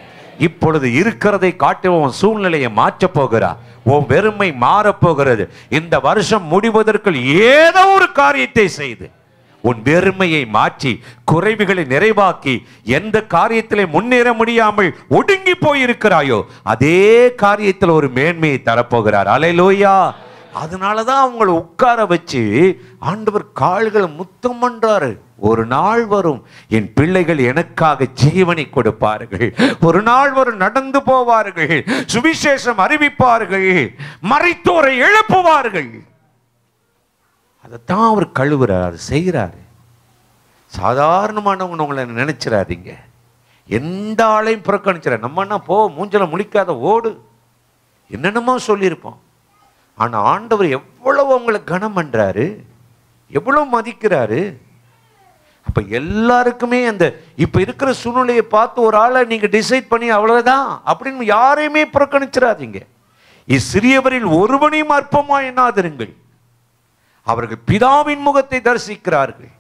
இப்பொழுது இருக்கிறதை காட்டி உன் சூழ்நிலையை மாற்ற போகிறார். உன் வெறுமை மாறப்போகிறது. இந்த வருஷம் முடிவதற்குள் ஏதோ ஒரு காரியத்தை செய்து உன் வெறுமையை மாற்றி குறைவுகளை நிறைவாக்கி எந்த காரியத்திலே முன்னேற முடியாமல் ஒடுங்கி போயிருக்கிறாயோ அதே காரியத்தில் ஒரு மேன்மையை தரப்போகிறார். அல்லேலூயா. அதனாலதான் அவங்களை உட்கார வச்சு ஆண்டவர் கால்களை முத்தம் பண்றாரு. ஒரு நாள் வரும் என் பிள்ளைகள் எனக்காக ஜீவனை கொடுப்பார்கள். ஒரு நாள் வரும் நடந்து போவார்கள், சுவிசேஷம் அறிவிப்பார்கள், மரித்தோரை எழுப்புவார்கள். அதைத்தான் அவர் கழுவுறாரு, செய்கிறாரு. சாதாரணமானவங்க உங்களை நினைச்சிடாதீங்க. எந்த ஆளையும் புறக்கணிச்சிட. நம்மன்னா போ, மூஞ்சல முழிக்காத, ஓடு, என்னென்னமோ சொல்லியிருப்போம். ஆனா ஆண்டவர் எவ்வளவு அவங்களை கனம் பண்றாரு, எவ்வளவு மதிக்கிறாரு. அப்ப எல்லாருக்குமே அந்த இப்ப இருக்கிற சூழ்நிலையை பார்த்து ஒரு ஆளை நீங்க டிசைட் பண்ணி அவ்வளவுதான் அப்படின்னு யாரையுமே புறக்கணிச்சிடாதீங்க. இச்சிறியவரில் ஒருவனையும் அற்பமா எண்ணாதிருங்கள். அவர்கள் பிதாவின் முகத்தை தரிசிக்கிறார்கள்.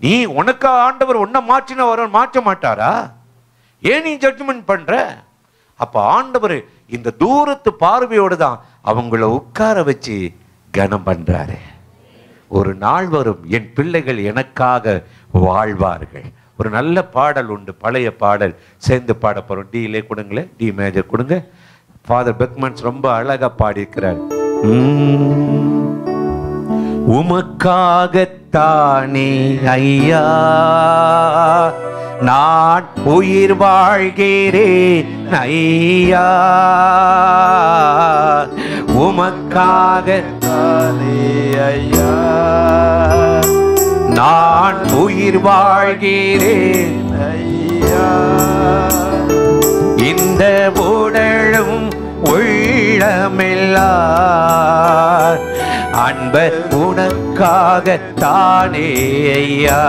நீ உனக்கு ஆண்டவர் உன்னை மாற்றின வர மாற்ற மாட்டாரா? ஏன் நீ ஜட்ஜ்மெண்ட் பண்ற? அப்ப ஆண்டவர் இந்த தூரத்து பார்வையோடு தான் அவங்கள உட்கார வச்சு கனம் பண்றாரு. ஒரு நாள் வரும் என் பிள்ளைகள் எனக்காக வாழ்வார்கள். ஒரு நல்ல பாடல் உண்டு, பழைய பாடல், சேர்ந்து பாட போறோம். டிலே கொடுங்களேன், டி மேஜர் கொடுங்க. ஃபாதர் பெக்மன்ஸ் ரொம்ப அழகா பாடியிருக்கிறார். உமக்காகத்தானே ஐயா நான் உயிர் வாழ்கிறேன் ஐயா, உமக்காகத்தானே ஐயா நான் உயிர் வாழ்கிறேன் ஐயா, இந்த உடலும் உள்ளமெல்லாம் அன்பர் உனக்காகத்தானே ஐயா,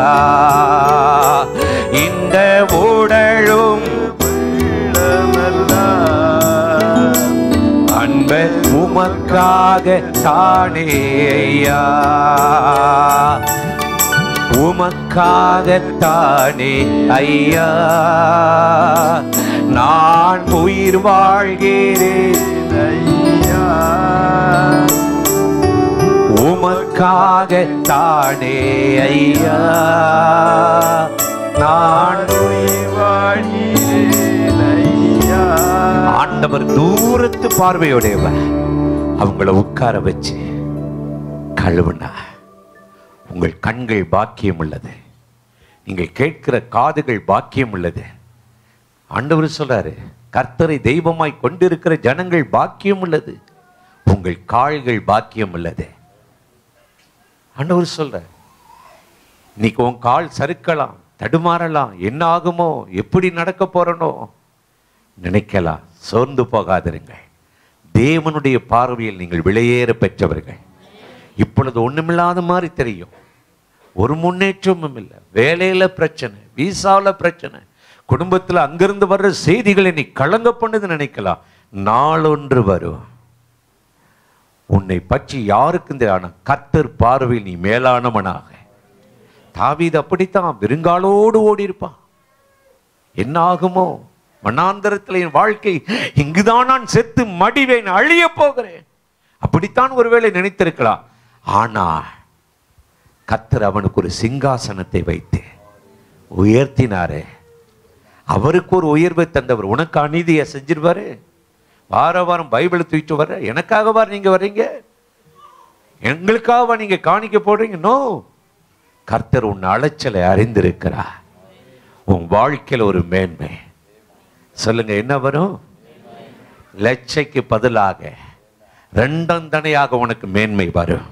இந்த உடலும் அன்பர் உமக்காகத்தானே ஐயா, உமக்காகத்தானே ஐயா நான் உயிர் வாழ்கிறேன் ஐயா, உமக்காகத்தானே ஐயா நான் உயிர் வாழ்கிறேன் ஐயா. ஆண்டவர் தூரத்து பார்வையோடையவர் அவங்கள உட்கார வச்சு கழுவுனா. உங்கள் கண்கள் பாக்கியம் உள்ளது, நீங்கள் கேட்கிற காதுகள் பாக்கியம் உள்ளது. ஆண்டவர் சொல்றாரு, கர்த்தரை தெய்வமாய் கொண்டிருக்கிற ஜனங்கள் பாக்கியம் உள்ளது, உங்கள் கால்கள் பாக்கியம் உள்ளது. ஆண்டவர் சொல்ற, இன்னைக்கு உன் கால் சறுக்கலாம், தடுமாறலாம், என்ன ஆகுமோ, எப்படி நடக்க போறனோ நினைக்கலாம். சோர்ந்து போகாதிருங்கள். தேவனுடைய பார்வையில் நீங்கள் விலையேற பெற்றவர்கள். இப்பொழுது ஒண்ணுமில்லாத மாதிரி தெரியும், ஒரு முன்னேற்றமும் இல்லை, வேலையில பிரச்சனை, வீசாவில் பிரச்சனை, குடும்பத்தில் அங்கிருந்து வர்ற செய்திகளை நீ கலங்க பண்ணுது நினைக்கலாம். நாளொன்று வரும் உன்னை பற்றி யாருக்கும் தெரியாது, கர்த்தர் பார்வையில் நீ மேலானவனாக. தாவீது அப்படித்தான் வெறுங்காலோடு ஓடி இருப்பான். என்ன ஆகுமோ, மனாந்தரத்தில் என் வாழ்க்கை இங்குதான் நான் செத்து மடிவேன், அழிய போகிறேன், அப்படித்தான் ஒருவேளை நினைத்திருக்கலாம். ஆனா கர்த்தர் அவனுக்கு ஒரு சிங்காசனத்தை வைத்து உயர்த்தினாரே. அவருக்கு ஒரு உயர்வை தந்தவர். உனக்கு அநீதியை செஞ்சிருவாரு. வார வாரம் பைபிளை தூக்கிட்டு வர எனக்காகவா நீங்க வர்றீங்க? எங்களுக்காகவா நீங்க காணிக்க போடுறீங்க? நோ, கர்த்தர் உன் அலைச்சலை அறிந்திருக்கிறார். உன் வாழ்க்கையில் ஒரு மேன்மை. சொல்லுங்க, என்ன வரும்? லட்சைக்கு பதிலாக ரெண்டந்தனையாக உனக்கு மேன்மை வரும்,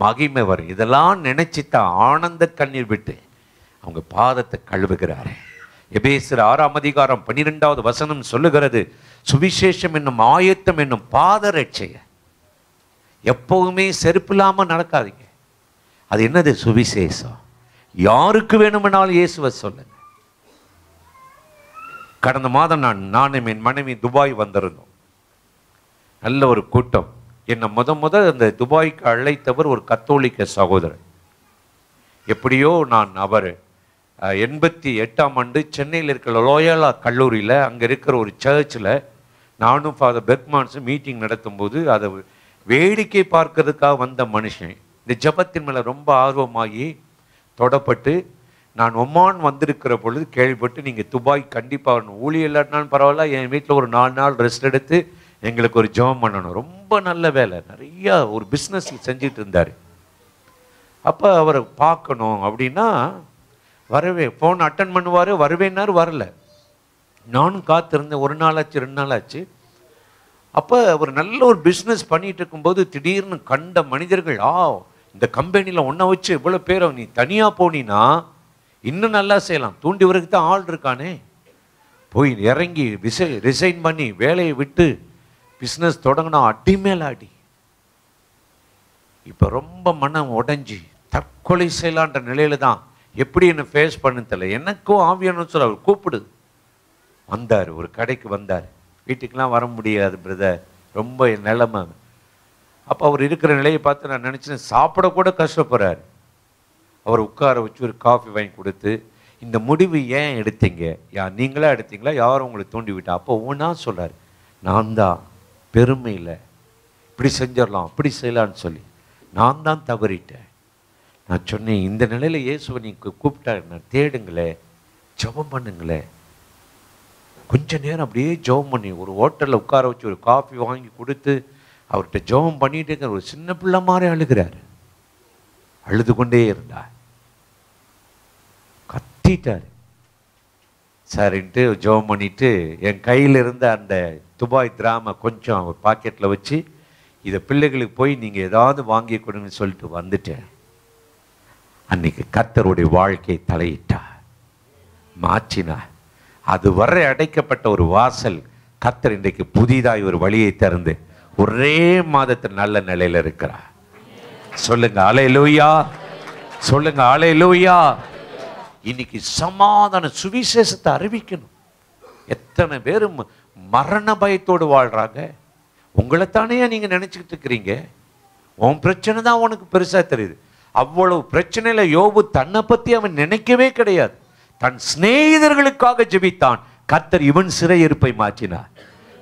மகிமை வரும். இதெல்லாம் நினைச்சுத்தான் ஆனந்த கண்ணீர் விட்டு அவங்க பாதத்தை கழுவுகிறாரு. எபேசியர் 6ஆம் அதிகாரம் 12வது வசனம் சொல்லுகிறது, சுவிசேஷம் என்னும் ஆயத்தம் என்னும் பாதரட்சைய. எப்பவுமே செருப்பு இல்லாம நடக்காதீங்க. அது என்னது? சுவிசேஷம். யாருக்கு வேணுமெனாலும் இயேசுவை சொல்லுங்க. கடந்த மாதம் நானும் என் மனைவி துபாய் வந்திருந்தோம். நல்ல ஒரு கூட்டம். என்னை முத அந்த துபாய்க்கு அழைத்தவர் ஒரு கத்தோலிக்க சகோதரர். எப்படியோ நான் அவர் 88ஆம் ஆண்டு சென்னையில் இருக்கிற லோயலா கல்லூரியில் அங்கே இருக்கிற ஒரு சர்ச்சில் நானும் ஃபாதர் பெக்மான்ஸும் மீட்டிங் நடத்தும்போது அதை வேடிக்கை பார்க்கறதுக்காக வந்த மனுஷன் இந்த ஜபத்தின் மேலே ரொம்ப ஆர்வமாகி தொடப்பட்டு, நான் ஒமான் வந்திருக்கிற பொழுது கேள்விப்பட்டு நீங்கள் துபாய் கண்டிப்பாக வரணும், ஊழியம் இல்லாட்டினாலும் பரவாயில்ல, என் வீட்டில் ஒரு 4 நாள் ரெஸ்ட் எடுத்து எங்களுக்கு ஒரு ஜெபம் பண்ணணும். ரொம்ப நல்ல வேலை, நிறையா ஒரு பிஸ்னஸ் செஞ்சுட்டு இருந்தார். அப்போ அவரை பார்க்கணும் அப்படின்னா ஃபோன் அட்டன் பண்ணுவார், வருவேன்னாரு, வரல. நானும் காத்திருந்தேன். 1 நாள் ஆச்சு, 2 நாள் ஆச்சு. அப்போ அவர் நல்ல ஒரு பிஸ்னஸ் பண்ணிட்டு இருக்கும்போது திடீர்னு கண்ட மனிதர்கள், இந்த கம்பெனியில் ஒன்றை வச்சு இவ்வளோ பேரை நீ தனியாக போனீன்னா இன்னும் நல்லா செய்யலாம், தூண்டி வரைக்கும் தான் ஆள் இருக்கானே, போய் இறங்கி ரிசைன் பண்ணி வேலையை விட்டு பிஸ்னஸ் தொடங்கினா அடி மேல அடி. இப்போ ரொம்ப மனம் உடைஞ்சி தற்கொலை செய்யலான்ற நிலையில தான். எப்படி என்னை ஃபேஸ் பண்ண தெரியல. எனக்கும் ஆவியானவர் சொல்ல, அவர் கூப்பிடு. வந்தார், ஒரு கடைக்கு வந்தார். வீட்டுக்கெலாம் வர முடியாது பிரதர், ரொம்ப நிலைமை. அப்போ அவர் இருக்கிற நிலையை பார்த்து நான் நினச்சேன், சாப்பிடக்கூட கஷ்டப்படுறாரு. அவர் உட்கார வச்சு ஒரு காஃபி வாங்கி கொடுத்து, இந்த முடிவு ஏன் எடுத்தீங்க, நீங்களா எடுத்தீங்களா, யாரும் உங்களை தூண்டி விட்டா? அப்போ ஒவ்வொன்றா சொல்கிறார், நான் தான் பெருமையில் இப்படி செஞ்சிடலாம் அப்படி செய்யலான்னு சொல்லி நான் தான் தவறிட்டேன். நான் சொன்னேன், இந்த நிலையில் இயேசுவை நீங்கள் கூப்பிட்டா நான் தேடுங்களே, ஜெபம் பண்ணுங்களே. கொஞ்ச நேரம் அப்படியே ஜெபம் பண்ணி ஒரு ஹோட்டலில் உட்கார வச்சு ஒரு காஃபி வாங்கி கொடுத்து அவர்கிட்ட ஜெபம் பண்ணிட்டு இருக்கிற ஒரு சின்ன பிள்ளை மாதிரி அழுகிறார். அழுது கொண்டே இருந்தார், கத்திட்டார். சரின்ட்டு ஜெபம் பண்ணிட்டு என் கையில் இருந்த அந்த துபாய் திராம கொஞ்சம் அவர் பாக்கெட்டில் வச்சு, இதை பிள்ளைகளுக்கு போய் நீங்கள் ஏதாவது வாங்கி கொடுங்கன்னு சொல்லிட்டு வந்துட்டேன். அன்னைக்கு கர்த்தருடைய வாழ்க்கையை தலையிட்டார், மாற்றினார். அது வரை அடைக்கப்பட்ட ஒரு வாசல் கர்த்தர் இன்றைக்கு புதிதாய் ஒரு வழியை திறந்து ஒரே மாதத்தில் நல்ல நிலையில் இருக்கிறார். சொல்லுங்க அல்லேலூயா, சொல்லுங்க அல்லேலூயா. இன்னைக்கு சமாதான சுவிசேஷத்தை அறிவிக்கணும். எத்தனை பேர் மரண பயத்தோடு வாழ்றாங்க. உங்களைத்தானே நீங்க நினைச்சுக்கிட்டு இருக்கிறீங்க, உன் பிரச்சனை தான் உனக்கு பெருசா தெரியுது. அவ்வளவு பிரச்சனையில யோபு தன்னை பத்தி அவன் நினைக்கவே கிடையாது. தன் சிநேகிதர்களுக்காக ஜெபித்தான். கர்த்தர் இவன் சிறையிருப்பை மாற்றினார்.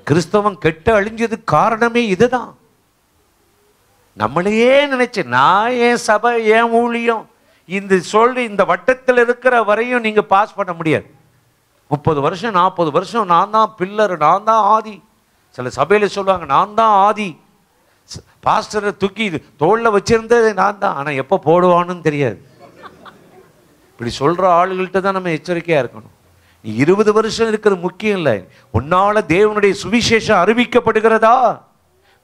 கிறிஸ்தவன் கெட்ட அழிஞ்சதுக்கு காரணமே இதுதான். நம்மளையே நினைச்சு, நான் என் சபை என் ஊழியம் இந்த சொல்லி இந்த வட்டத்தில் இருக்கிற வரையும் நீங்க பாஸ் பண்ண முடியாது. 30 வருஷம் 40 வருஷம் நான் தான் பில்லர், நான் தான் ஆதி. சில சபையில சொல்லுவாங்க, நான் தான் ஆதி, பாஸ்டரை தூக்கி தோல்ல வச்சிருந்தது நான் தான், ஆனா எப்போ போடுவான்னு தெரியாது. இப்படி சொல்ற ஆளுகள்கிட்ட தான் நம்ம எச்சரிக்கையா இருக்கணும். நீ 20 வருஷம் இருக்கிறது முக்கியம் இல்லை. உன்னால தேவனுடைய சுவிசேஷம் அறிவிக்கப்படுகிறதா?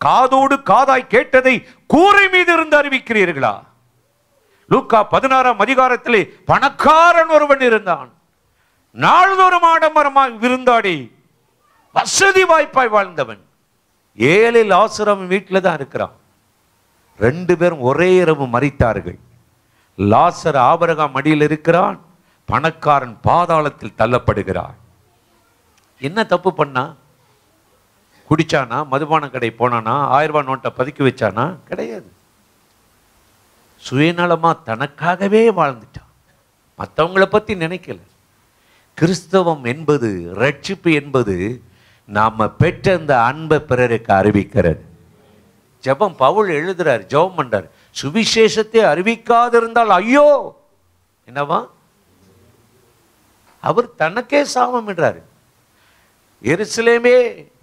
காதோடு காதாய் கேட்டதை கூரை மீது இருந்து அறிவிக்கிறீர்களா? லூக்கா 16ஆம் அதிகாரத்திலே பணக்காரன் ஒருவன் இருந்தான். நாள்தோறும் ஆடம்பரமாய் விருந்தாடி வசதி வாய்ப்பாய் வாழ்ந்தவன். 7 லாசர் வீட்டில் தான் இருக்கிறான். 2 பேரும் ஒரே இரவு மரித்தார்கள். லாசர் ஆபிரகாம் மடியில் இருக்கிறான், பணக்காரன் பாதாளத்தில் தள்ளப்படுகிறான். என்ன தப்பு பண்ணா? குடிச்சானா? மதுபான கடை போனானா? 1000 ரூபாய் நோட்டை பதுக்கி வச்சானா? கிடையாது. சுயநலமா தனக்காகவே வாழ்ந்துட்டான், மற்றவங்களை பத்தி நினைக்கல. கிறிஸ்தவம் என்பது, ரட்சிப்பு என்பது நாம பெற்ற இந்த அன்பை பிறருக்கு அறிவிக்கிறது. ஜெபம் பவுல் எழுதுறார், ஜெபம் பண்றார், சுவிசேஷத்தை அறிவிக்காதிருந்தால் ஐயோ என்னவா, அவர் தனக்கே சாபம் என்றாரு. எருசலேமே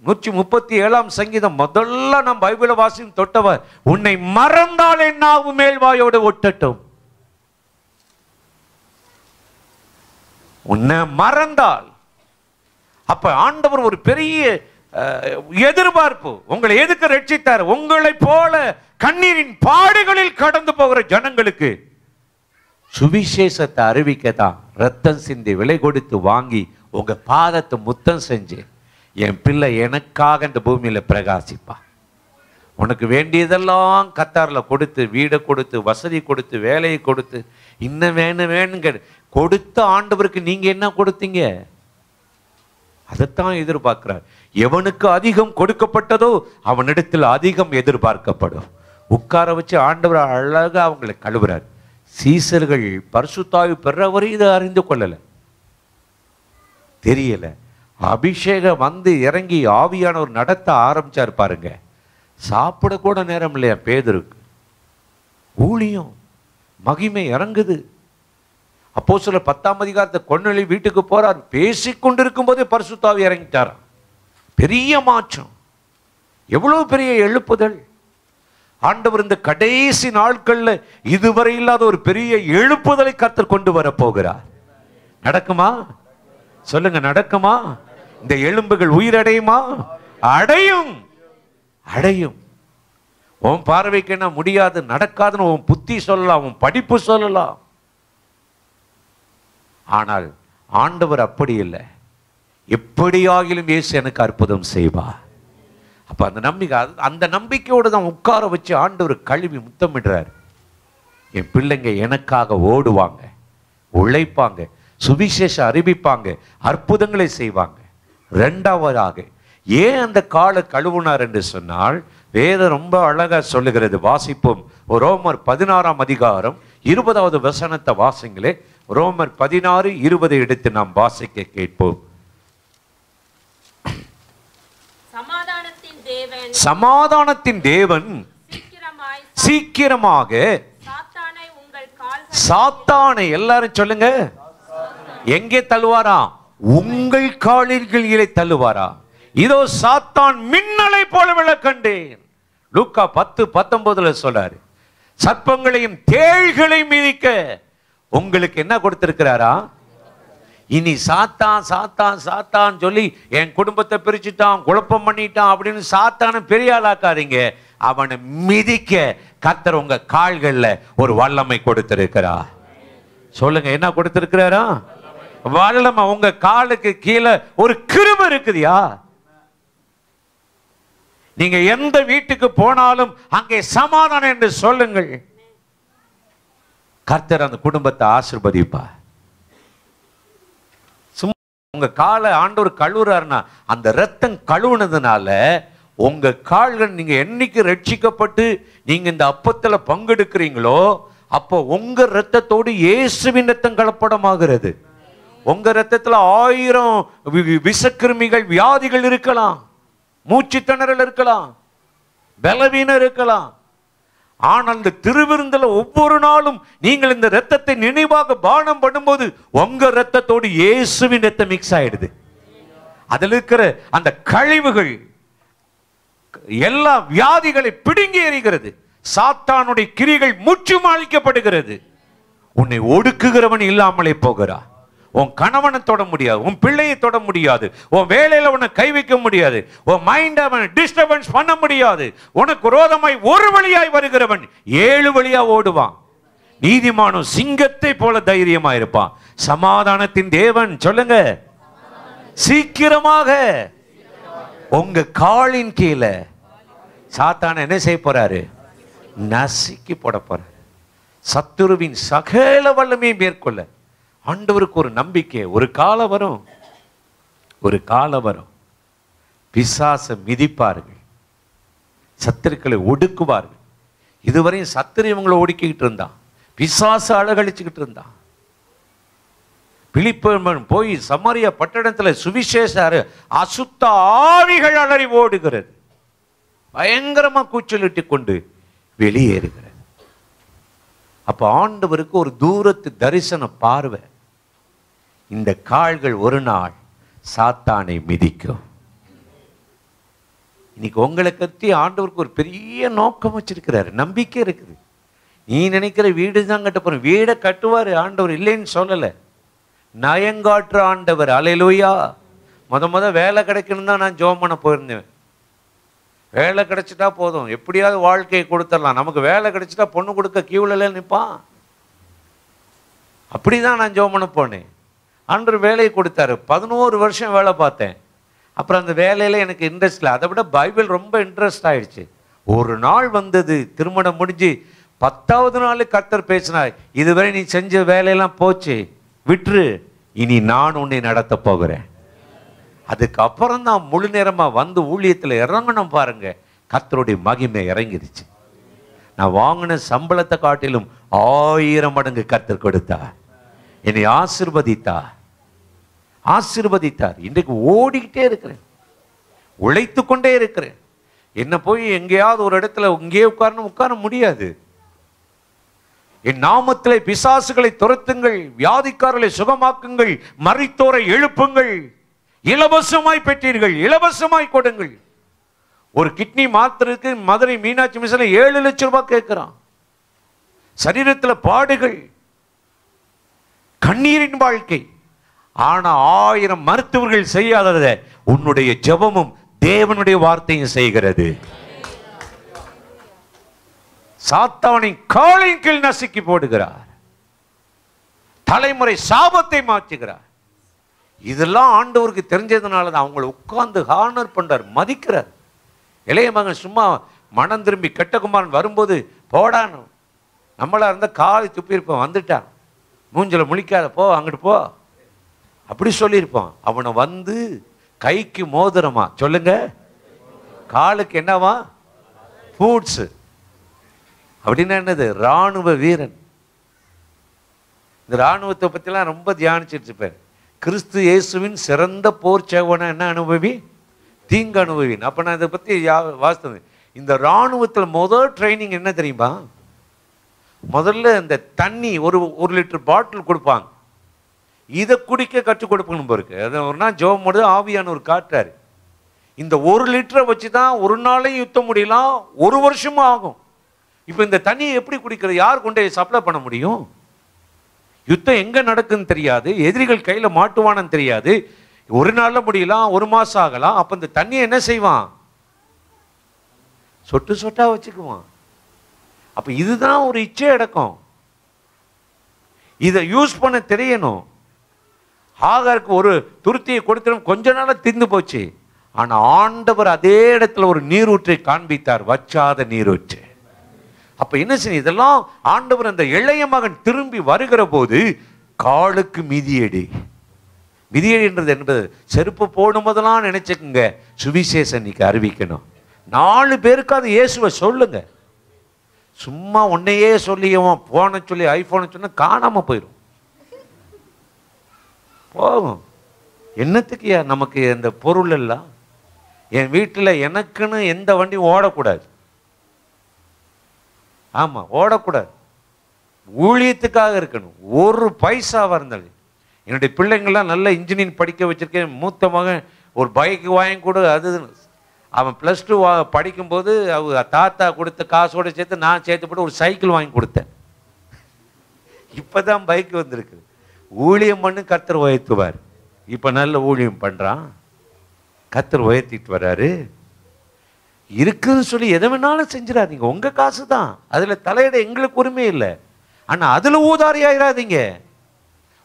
137ஆம் சங்கீதம் முதல்ல நம் பைபிள வாசியும் தொட்டவர், உன்னை மறந்தால் என்னாகும் மேல்வாயோடு ஒட்டட்டும். உன்னை மறந்தால், அப்ப ஆண்டவர் ஒரு பெரிய எதிர்பார்ப்பு. உங்களை எதுக்கு ரட்சித்தார்? உங்களை போல கண்ணீரின் பாடுகளில் கடந்து போகிற ஜனங்களுக்கு சுவிசேஷத்தை அறிவிக்கத்தான் ரத்தம் சிந்தி விலை கொடுத்து வாங்கி உங்க பாதத்தை முத்தம் செஞ்சு, என் பிள்ளை எனக்காக இந்த பூமியில பிரகாசிப்பா. உனக்கு வேண்டியதெல்லாம் கத்தார்ல கொடுத்து, வீடை கொடுத்து, வசதி கொடுத்து, வேலையை கொடுத்து, இன்னும் வேணும் வேணுங்க கொடுத்த ஆண்டவருக்கு நீங்க என்ன கொடுத்தீங்க? அதைத்தான் எதிர்பார்க்கிறார். எவனுக்கு அதிகம் கொடுக்கப்பட்டதோ அவனிடத்தில் அதிகம் எதிர்பார்க்கப்படும். உட்கார வச்சு ஆண்டவர் அழகா அவங்களை கழுவுறார். சீசர்கள் பரிசுத்தாவி பெறவரை இதை அறிந்து கொள்ளல, தெரியல. அபிஷேகம் வந்து இறங்கி ஆவியானவர் நடத்த ஆரம்பிச்சார் பாருங்க. சாப்பிட கூட நேரம் இல்லையா பேதுருக்கு. ஊழியம் மகிமை இறங்குது. அப்போஸ்தலர் 10ஆம் அதிகாரத்தை கொன்னொழி வீட்டுக்கு போறார். பேசிக்கொண்டிருக்கும் போதே பரிசுத்த ஆவி இறங்கிட்டார். பெரிய மாற்றம், எவ்வளவு பெரிய எழுப்புதல்! ஆண்டவர் இந்த கடைசி நாட்கள்ல இதுவரை இல்லாத ஒரு பெரிய எழுப்புதலை கர்த்தர் கொண்டு வர போகிறார். நடக்குமா? சொல்லுங்க, நடக்குமா? இந்த எலும்புகள் உயிரடையுமா? அடையும், அடையும். உன் பார்வைக்கு என்ன முடியாது, நடக்காதுன்னு உன் புத்தி சொல்லலாம், உன் படிப்பு சொல்லலாம். ஆனால் ஆண்டவர் அப்படி இல்லை. எப்படியாகிலும் இயேசு எனக்கு அற்புதம் செய்வார். அப்ப அந்த நம்பிக்கையோடு தான் உட்கார வச்சு ஆண்டவர் கழுவி முத்தமிடுறார். என் பிள்ளைங்க எனக்காக ஓடுவாங்க, உழைப்பாங்க, சுவிசேஷம் அறிவிப்பாங்க, அற்புதங்களை செய்வாங்க. இரண்டாவதாக ஏன் அந்த காலை கழுவுனார் என்று சொன்னால், வேதம் ரொம்ப அழகா சொல்லுகிறது. வாசிப்போம். ரோமர் 16ஆம் அதிகாரம் 20வது வசனத்தை வாசிங்களே. ரோமர் 16:20 எடுத்து நாம் வாசிக்க கேட்போம். சமாதானத்தின் தேவன் சீக்கிரமாக சாத்தானை, எல்லாரும் சொல்லுங்க, எங்கே தள்ளுவாராம்? உங்கள் காலின்கீழே தள்ளுவாரா? இதோ சாத்தான் மின்னலை போல விழ கண்டேன். லூக்கா 10:19 சொல்றாரு, சர்ப்பங்களையும் தேள்களையும் மிதிக்க உங்களுக்கு என்ன கொடுத்திருக்கிறாரா? இனி சாத்தான் சாத்தான் சாத்தான் சொல்லி என் குடும்பத்தை பிரிச்சுட்டான், குழப்பம் பண்ணிட்டான் அப்படின்னு சாத்தான பெரிய ஆளாக்காதீங்க. அவனை மிதிக்க கர்த்தர் உங்க கால்கள்ல ஒரு வல்லமை கொடுத்திருக்கிறார். சொல்லுங்க, என்ன கொடுத்திருக்கிறாரா? வல்லமை. உங்க காலுக்கு கீழே ஒரு கிருபை இருக்குதியா? நீங்க எந்த வீட்டுக்கு போனாலும் அங்கே சமாதானம் என்று சொல்லுங்கள். கர்த்தர் அந்த குடும்பத்தை ஆசீர்வதிப்பார். உங்க காலை ஆண்டவர் கழுவுறாருன்னா அந்த ரத்தம் கழுவுனதுனால உங்க கால்கள், நீங்க என்னைக்கு ரட்சிக்கப்பட்டு நீங்க இந்த அப்பத்துல பங்கெடுக்கிறீங்களோ அப்போ உங்க ரத்தத்தோடு இயேசுவின் ரத்தம் கலப்படமாகிறது. உங்க ரத்தத்துல 1000 விஷக்கிருமிகள், வியாதிகள் இருக்கலாம், மூச்சு திணறல் இருக்கலாம், பலவீனம் இருக்கலாம். ஆனால் இந்த திருவிருந்தில் ஒவ்வொரு நாளும் நீங்கள் இந்த ரத்தத்தை நினைவாக பானம் பண்ணும்போது உங்க ரத்தத்தோடு இயேசுவின் ரத்தம் மிக்ஸ் ஆயிடுது. அதில் இருக்கிற அந்த கழிவுகள் எல்லா வியாதிகளை பிடுங்கி எறிகிறது. சாத்தானுடைய கிரிகள் முற்றும் அழிக்கப்படுகிறது. உன்னை ஒடுக்குகிறவன் இல்லாமலே போகிறா. உன் கணவனை தொட முடியாது, உன் பிள்ளையை தொட முடியாது, உன் வேலையில உன்னை கை வைக்க முடியாது, உன் மைண்ட் அவன் டிஸ்டர்பன்ஸ் பண்ண முடியாது. உனக்கு விரோதமாய் ஒரு வழியாய் வருகிறவன் 7 வழியா ஓடுவான். நீதிமானும் சிங்கத்தை போல தைரியமா இருப்பான். சமாதானத்தின் தேவன், சொல்லுங்க, சீக்கிரமாக உங்க காலின் கீழே சாத்தான என்ன செய்ய போறாரு? நசுக்கி போட போறாரு. சத்துருவின் சகல வல்லமையை மேற்கொள்ள ஆண்டவருக்கு ஒரு நம்பிக்கை. ஒரு காலம் வரும், ஒரு காலம் வரும், பிசாசை மிதிப்பார்கள், சத்துருக்களை ஒடுக்குவார்கள். இதுவரையும் சத்துரு இவங்களை ஒடுக்கிக்கிட்டு இருந்தான், பிசாசு அழகழிச்சுக்கிட்டு இருந்தான். பிலிப்பன் போய் சமாரியா பட்டணத்தில் சுவிசேஷ அசுத்த ஆவிகள் அலறி ஓடுகிறது, பயங்கரமா கூச்சலிட்டு கொண்டு வெளியேறுகிறது. அப்ப ஆண்டவருக்கு ஒரு தூரத்து தரிசன பார்வை. இந்த கால்கள் ஒரு நாள் சாத்தானை மிதிக்கும். இன்னைக்கு உங்களை பற்றி ஆண்டவருக்கு ஒரு பெரிய நோக்கம் வச்சிருக்கிறாரு, நம்பிக்கை இருக்குது. நீ நினைக்கிற வீடு தான் கட்ட போற, வீடை கட்டுவாரு ஆண்டவர், இல்லைன்னு சொல்லலை. நயங்காற்று ஆண்டவர். அல்லேலூயா. முத வேலை கிடைக்கணும் தான் நான் ஜெபம் பண்ண போயிருந்தேன். வேலை கிடைச்சிட்டா போதும், எப்படியாவது வாழ்க்கையை கொடுத்துடலாம். நமக்கு வேலை கிடைச்சிட்டா பொண்ணு கொடுக்க கியூவில் நிற்பான். அப்படிதான் நான் ஜெபம் பண்ண போனேன். ஆண்டவர் வேலையை கொடுத்தாரு. 11 வருஷம் வேலை பார்த்தேன். அப்புறம் அந்த வேலையில் எனக்கு இன்ட்ரெஸ்ட் இல்லை. அதை விட பைபிள் ரொம்ப இன்ட்ரெஸ்ட் ஆயிடுச்சு. ஒரு நாள் வந்தது, திருமணம் முடிஞ்சு 10வது நாள் கர்த்தர் பேசினார், இதுவரை நீ செஞ்ச வேலையெல்லாம் போச்சு, விட்டுரு, இனி நான் உன்னை நடத்த போகிறேன். அதுக்கப்புறம் தான் முழு நேரமாக வந்து ஊழியத்தில் இறங்கணும். பாருங்க, கர்த்தருடைய மகிமை இறங்கிருச்சு. நான் வாங்கின சம்பளத்தை காட்டிலும் 1000 மடங்கு கர்த்தர் கொடுத்தார். என்னை ஆசீர்வதித்தார், ஆசீர்வதித்தார். இன்றைக்கு ஓடிக்கிட்டே இருக்கிறேன், உழைத்து கொண்டே இருக்கிறேன். என்ன போய் எங்கேயாவது ஒரு இடத்துல இங்கேயே உட்கார முடியாது. என் நாமத்திலே பிசாசுகளை துரத்துங்கள், வியாதிக்காரர்களை சுகமாக்குங்கள், மரித்தோரை எழுப்புங்கள், இலவசமாய் பெற்றீர்கள், இலவசமாய் கொடுங்கள். ஒரு கிட்னி மாத்திரத்துக்கு மதுரை மீனாட்சி மிஷன்ல 7 லட்சம் ரூபாய் கேட்கிறான். சரீரத்தில் பாடுகள், கண்ணீரின் வாழ்க்கை. ஆனா 1000 மருத்துவர்கள் செய்யாதத உன்னுடைய ஜெபமும் தேவனுடைய வார்த்தையும் செய்கிறது. சாத்தானை காலின் கீழ் நசுக்கி போடுகிறார், தலைமுறை சாபத்தை மாற்றுகிறார். இதெல்லாம் ஆண்டவருக்கு தெரிஞ்சதுனால தான் அவங்களை உட்கார்ந்து ஹானர் பண்றார், மதிக்கிறார். இளைய மகன் சும்மா மனம் திரும்பி கெட்டகுமாரன் வரும்போது போடான்னு நம்மளா இருந்தால் காலை துப்பியிருப்போம், வந்துட்டான் மூஞ்சில முழிக்காத, போ அங்கிட்டு போ அப்படி சொல்லியிருப்போம். அவனை வந்து கைக்கு மோதிரமா, சொல்லுங்க, காலுக்கு என்னவா, பூட்ஸ். அப்படின்னா என்னது? இராணுவ வீரன். இந்த இராணுவத்தை பற்றிலாம் ரொம்ப தியானிச்சுட்டு இருப்பேன். கிறிஸ்து இயேசுவின் சிறந்த போர் சேவனை என்ன அனுபவி? தீங்கு அனுபவின். அப்போ நான் இதை பற்றி வாசித்தது. இந்த இராணுவத்தில் முதல் ட்ரைனிங் என்ன தெரியுமா? முதல்ல இந்த தண்ணி ஒரு லிட்டர் பாட்டில் கொடுப்பாங்க, இதை குடிக்க கற்றுக் கொடுக்கணும் இருக்கு. அதை ஒரு நாள் ஜோமோடு ஆவியானவர் காட்டுறாரு. இந்த 1 லிட்டரை வச்சு தான் ஒரு நாளையும் யுத்தம் முடியலாம், 1 வருஷமும் ஆகும். இப்போ இந்த தண்ணியை எப்படி குடிக்கிறது? யார் கொண்டு சப்ளை பண்ண முடியும்? யுத்தம் எங்கே நடக்குன்னு தெரியாது, எதிரிகள் கையில் மாட்டுவானு தெரியாது. ஒரு நாளில் முடியலாம், 1 மாதம் ஆகலாம். அப்போ இந்த தண்ணியை என்ன செய்வான்? சொட்டு சொட்டா வச்சுக்குவான். அப்போ இதுதான் ஒரு இச்சை அடக்கம். இதை யூஸ் பண்ண தெரியணும். ஆகாருக்கு ஒரு துருத்தியை கொடுத்துடும், கொஞ்ச நாள் திந்து போச்சு. ஆனால் ஆண்டவர் அதே இடத்துல ஒரு நீரூற்றை காண்பித்தார், வச்சாத நீரூற்று. அப்ப என்ன செய்ய? இதெல்லாம் ஆண்டவர் அந்த இளைய மகன் திரும்பி வருகிற போது காலுக்கு மிதியடி. மிதியடின்றது என்பது செருப்பு போடும் போதெல்லாம் நினைச்சுக்குங்க, சுவிசேஷம் இன்னைக்கு அறிவிக்கணும். 4 பேருக்கு அது இயேசுவை சொல்லுங்க. சும்மா உன்னையே சொல்லியவன் போன சொல்லி ஐபோனை சொன்ன காணாம போயிடும், போகும். என்னத்துக்கு நமக்கு இந்த பொருள் எல்லாம்? என் வீட்டில் எனக்குன்னு எந்த வண்டியும் ஓடக்கூடாது. ஆமா, ஓடக்கூடாது. ஊழியத்துக்காக இருக்கணும். 1 பைசாவாக இருந்தாலும். என்னுடைய பிள்ளைங்கள்லாம் நல்ல இன்ஜினியரிங் படிக்க வச்சிருக்கேன். மூத்த மகன் ஒரு பைக் வாங்கி கொடு, அது அவன் +2 படிக்கும்போது அவங்க தாத்தா கொடுத்த காசோடு சேர்த்து நான் சேர்த்து போட்டு ஒரு சைக்கிள் வாங்கி கொடுத்தேன். இப்போதான் பைக் வந்திருக்கு. ஊழியம் பண்ணு கர்த்தர் உயர்த்துவார். இப்போ நல்ல ஊழியம் பண்ணுறான், கர்த்தர் உயர்த்திட்டு வர்றாரு. இருக்குன்னு சொல்லி எதை வேணாலும் செஞ்சிடாதீங்க, உங்கள் காசு தான், அதில் தலையிட எங்களுக்கு உரிமை இல்லை. ஆனால் அதில் ஊதாரி ஆயிடாதீங்க.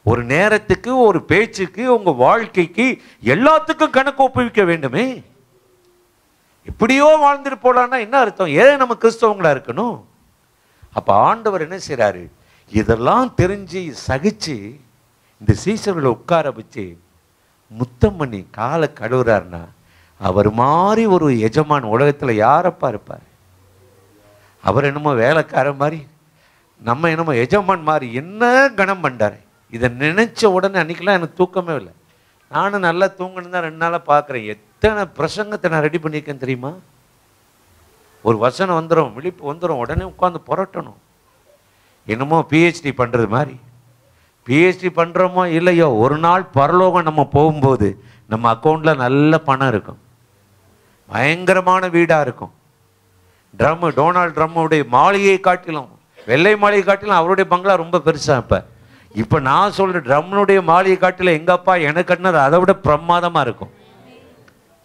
ஒரு நேரத்துக்கு, ஒரு பேச்சுக்கு, உங்கள் வாழ்க்கைக்கு எல்லாத்துக்கும் கணக்கு ஒப்புவிக்க வேண்டுமே. எப்படியோ வாழ்ந்துட்டு போலான்னா என்ன அர்த்தம்? ஏன் நம்ம கிறிஸ்தவங்களா இருக்கணும்? அப்போ ஆண்டவர் என்ன செய்கிறாரு? இதெல்லாம் தெரிஞ்சு சகிச்சு இந்த சீசர்களை உட்கார வச்சு முத்தம் பண்ணி காலை கழுவுறாருன்னா அவர் மாதிரி ஒரு எஜமான் உலகத்தில் யாரப்பா இருப்பார்? அவர் என்னமோ வேலைக்கார மாதிரி, நம்ம என்னமோ எஜமான் மாதிரி. என்ன கணம் பண்ணார்! இதை நினைச்ச உடனே அன்னைக்கெல்லாம் எனக்கு தூக்கமே இல்லை. நானும் நல்லா தூங்கணும் தான் 2 நாளாக பார்க்குறேன். எத்தனை பிரசங்கத்தை நான் ரெடி பண்ணியிருக்கேன் தெரியுமா? ஒரு வசனம் வந்துடும், விழிப்பு வந்துடும், உடனே உட்காந்து புரட்டணும். என்னமோ PhD பண்ணுறது மாதிரி. PhD பண்ணுறோமோ இல்லையோ, ஒரு நாள் பரலோகம் நம்ம போகும்போது நம்ம அக்கௌண்ட்டில் நல்ல பணம் இருக்கும், பயங்கரமான வீடாக இருக்கும். டொனால்ட் ட்ரம்முடைய மாளிகையை காட்டிலும், வெள்ளை மாளிகை காட்டிலும் அவருடைய பங்களா ரொம்ப பெருசாக. இப்போ நான் சொல்கிற ட்ரம்னுடைய மாளிகை காட்டிலும் எங்கள் அப்பா எனக்கு கட்டினது அதை விட பிரமாதமாக இருக்கும்.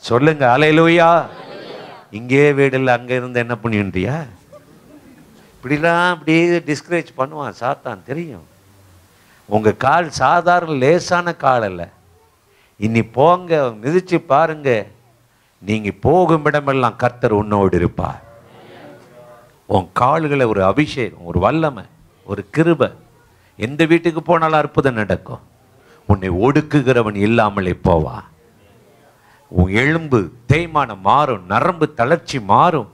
சொல்லுங்க அல்லேலூயா. இங்கே வீடு இல்லை, அங்கே இருந்து என்ன பண்ணின்றியா? இப்படிலாம் அப்படியே டிஸ்கரேஜ் பண்ணுவான் சாத்தான், தெரியும். உங்கள் கால் சாதாரண லேசான கால் அல்ல. இனி போங்க, மிதிச்சு பாருங்க, நீங்கள் போகும் இடமெல்லாம் கர்த்தர் உன்னோடு இருப்பார். உன் கால்களை ஒரு அபிஷேகம், ஒரு வல்லமை, ஒரு கிருபை. எந்த வீட்டுக்கு போனாலும் அற்புதம் நடக்கும். உன்னை ஒடுக்குகிறவன் இல்லாமலே போவா. உன் எலும்பு தேய்மானம் மாறும், நரம்பு தளர்ச்சி மாறும்.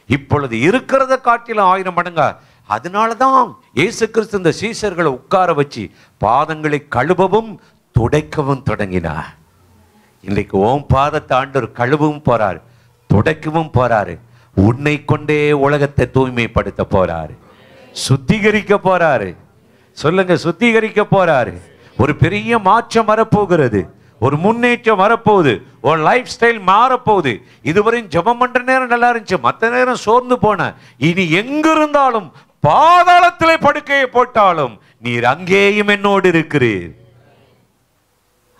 இப்பொழுது இருக்கிறத காட்டிலும் 1000 மடங்கா. அதனால தான் இயேசு கிறிஸ்து இந்த சீசர்களை உட்கார வச்சு பாதங்களை கழுவவும் துடைக்கவும் தொடங்கினார். இன்னைக்கு ஓம் பாதத்தை ஆண்டவர் கழுவவும் போறாரு, துடைக்கவும் போறாரு. உன்னை கொண்டே உலகத்தை தூய்மைப்படுத்த போறாரு. சுத்திகரிக்க போறாரு. சொல்லுங்க, சுத்திகரிக்க போறாரு. ஒரு பெரிய மாற்றம் வரப்போகிறது, ஒரு முன்னேற்றம் வரப்போகுது, ஒரு லைஃப் ஸ்டைல் மாறப்போகுது. இதுவரையும் ஜெபம் பண்ற நேரம் நல்லா இருந்துச்சு, மற்ற நேரம் சோர்ந்து போன. இனி எங்கிருந்தாலும் பாதாளத்திலே படுக்கையை போட்டாலும் நீர் அங்கேயும் என்னோடு இருக்கிறீர்,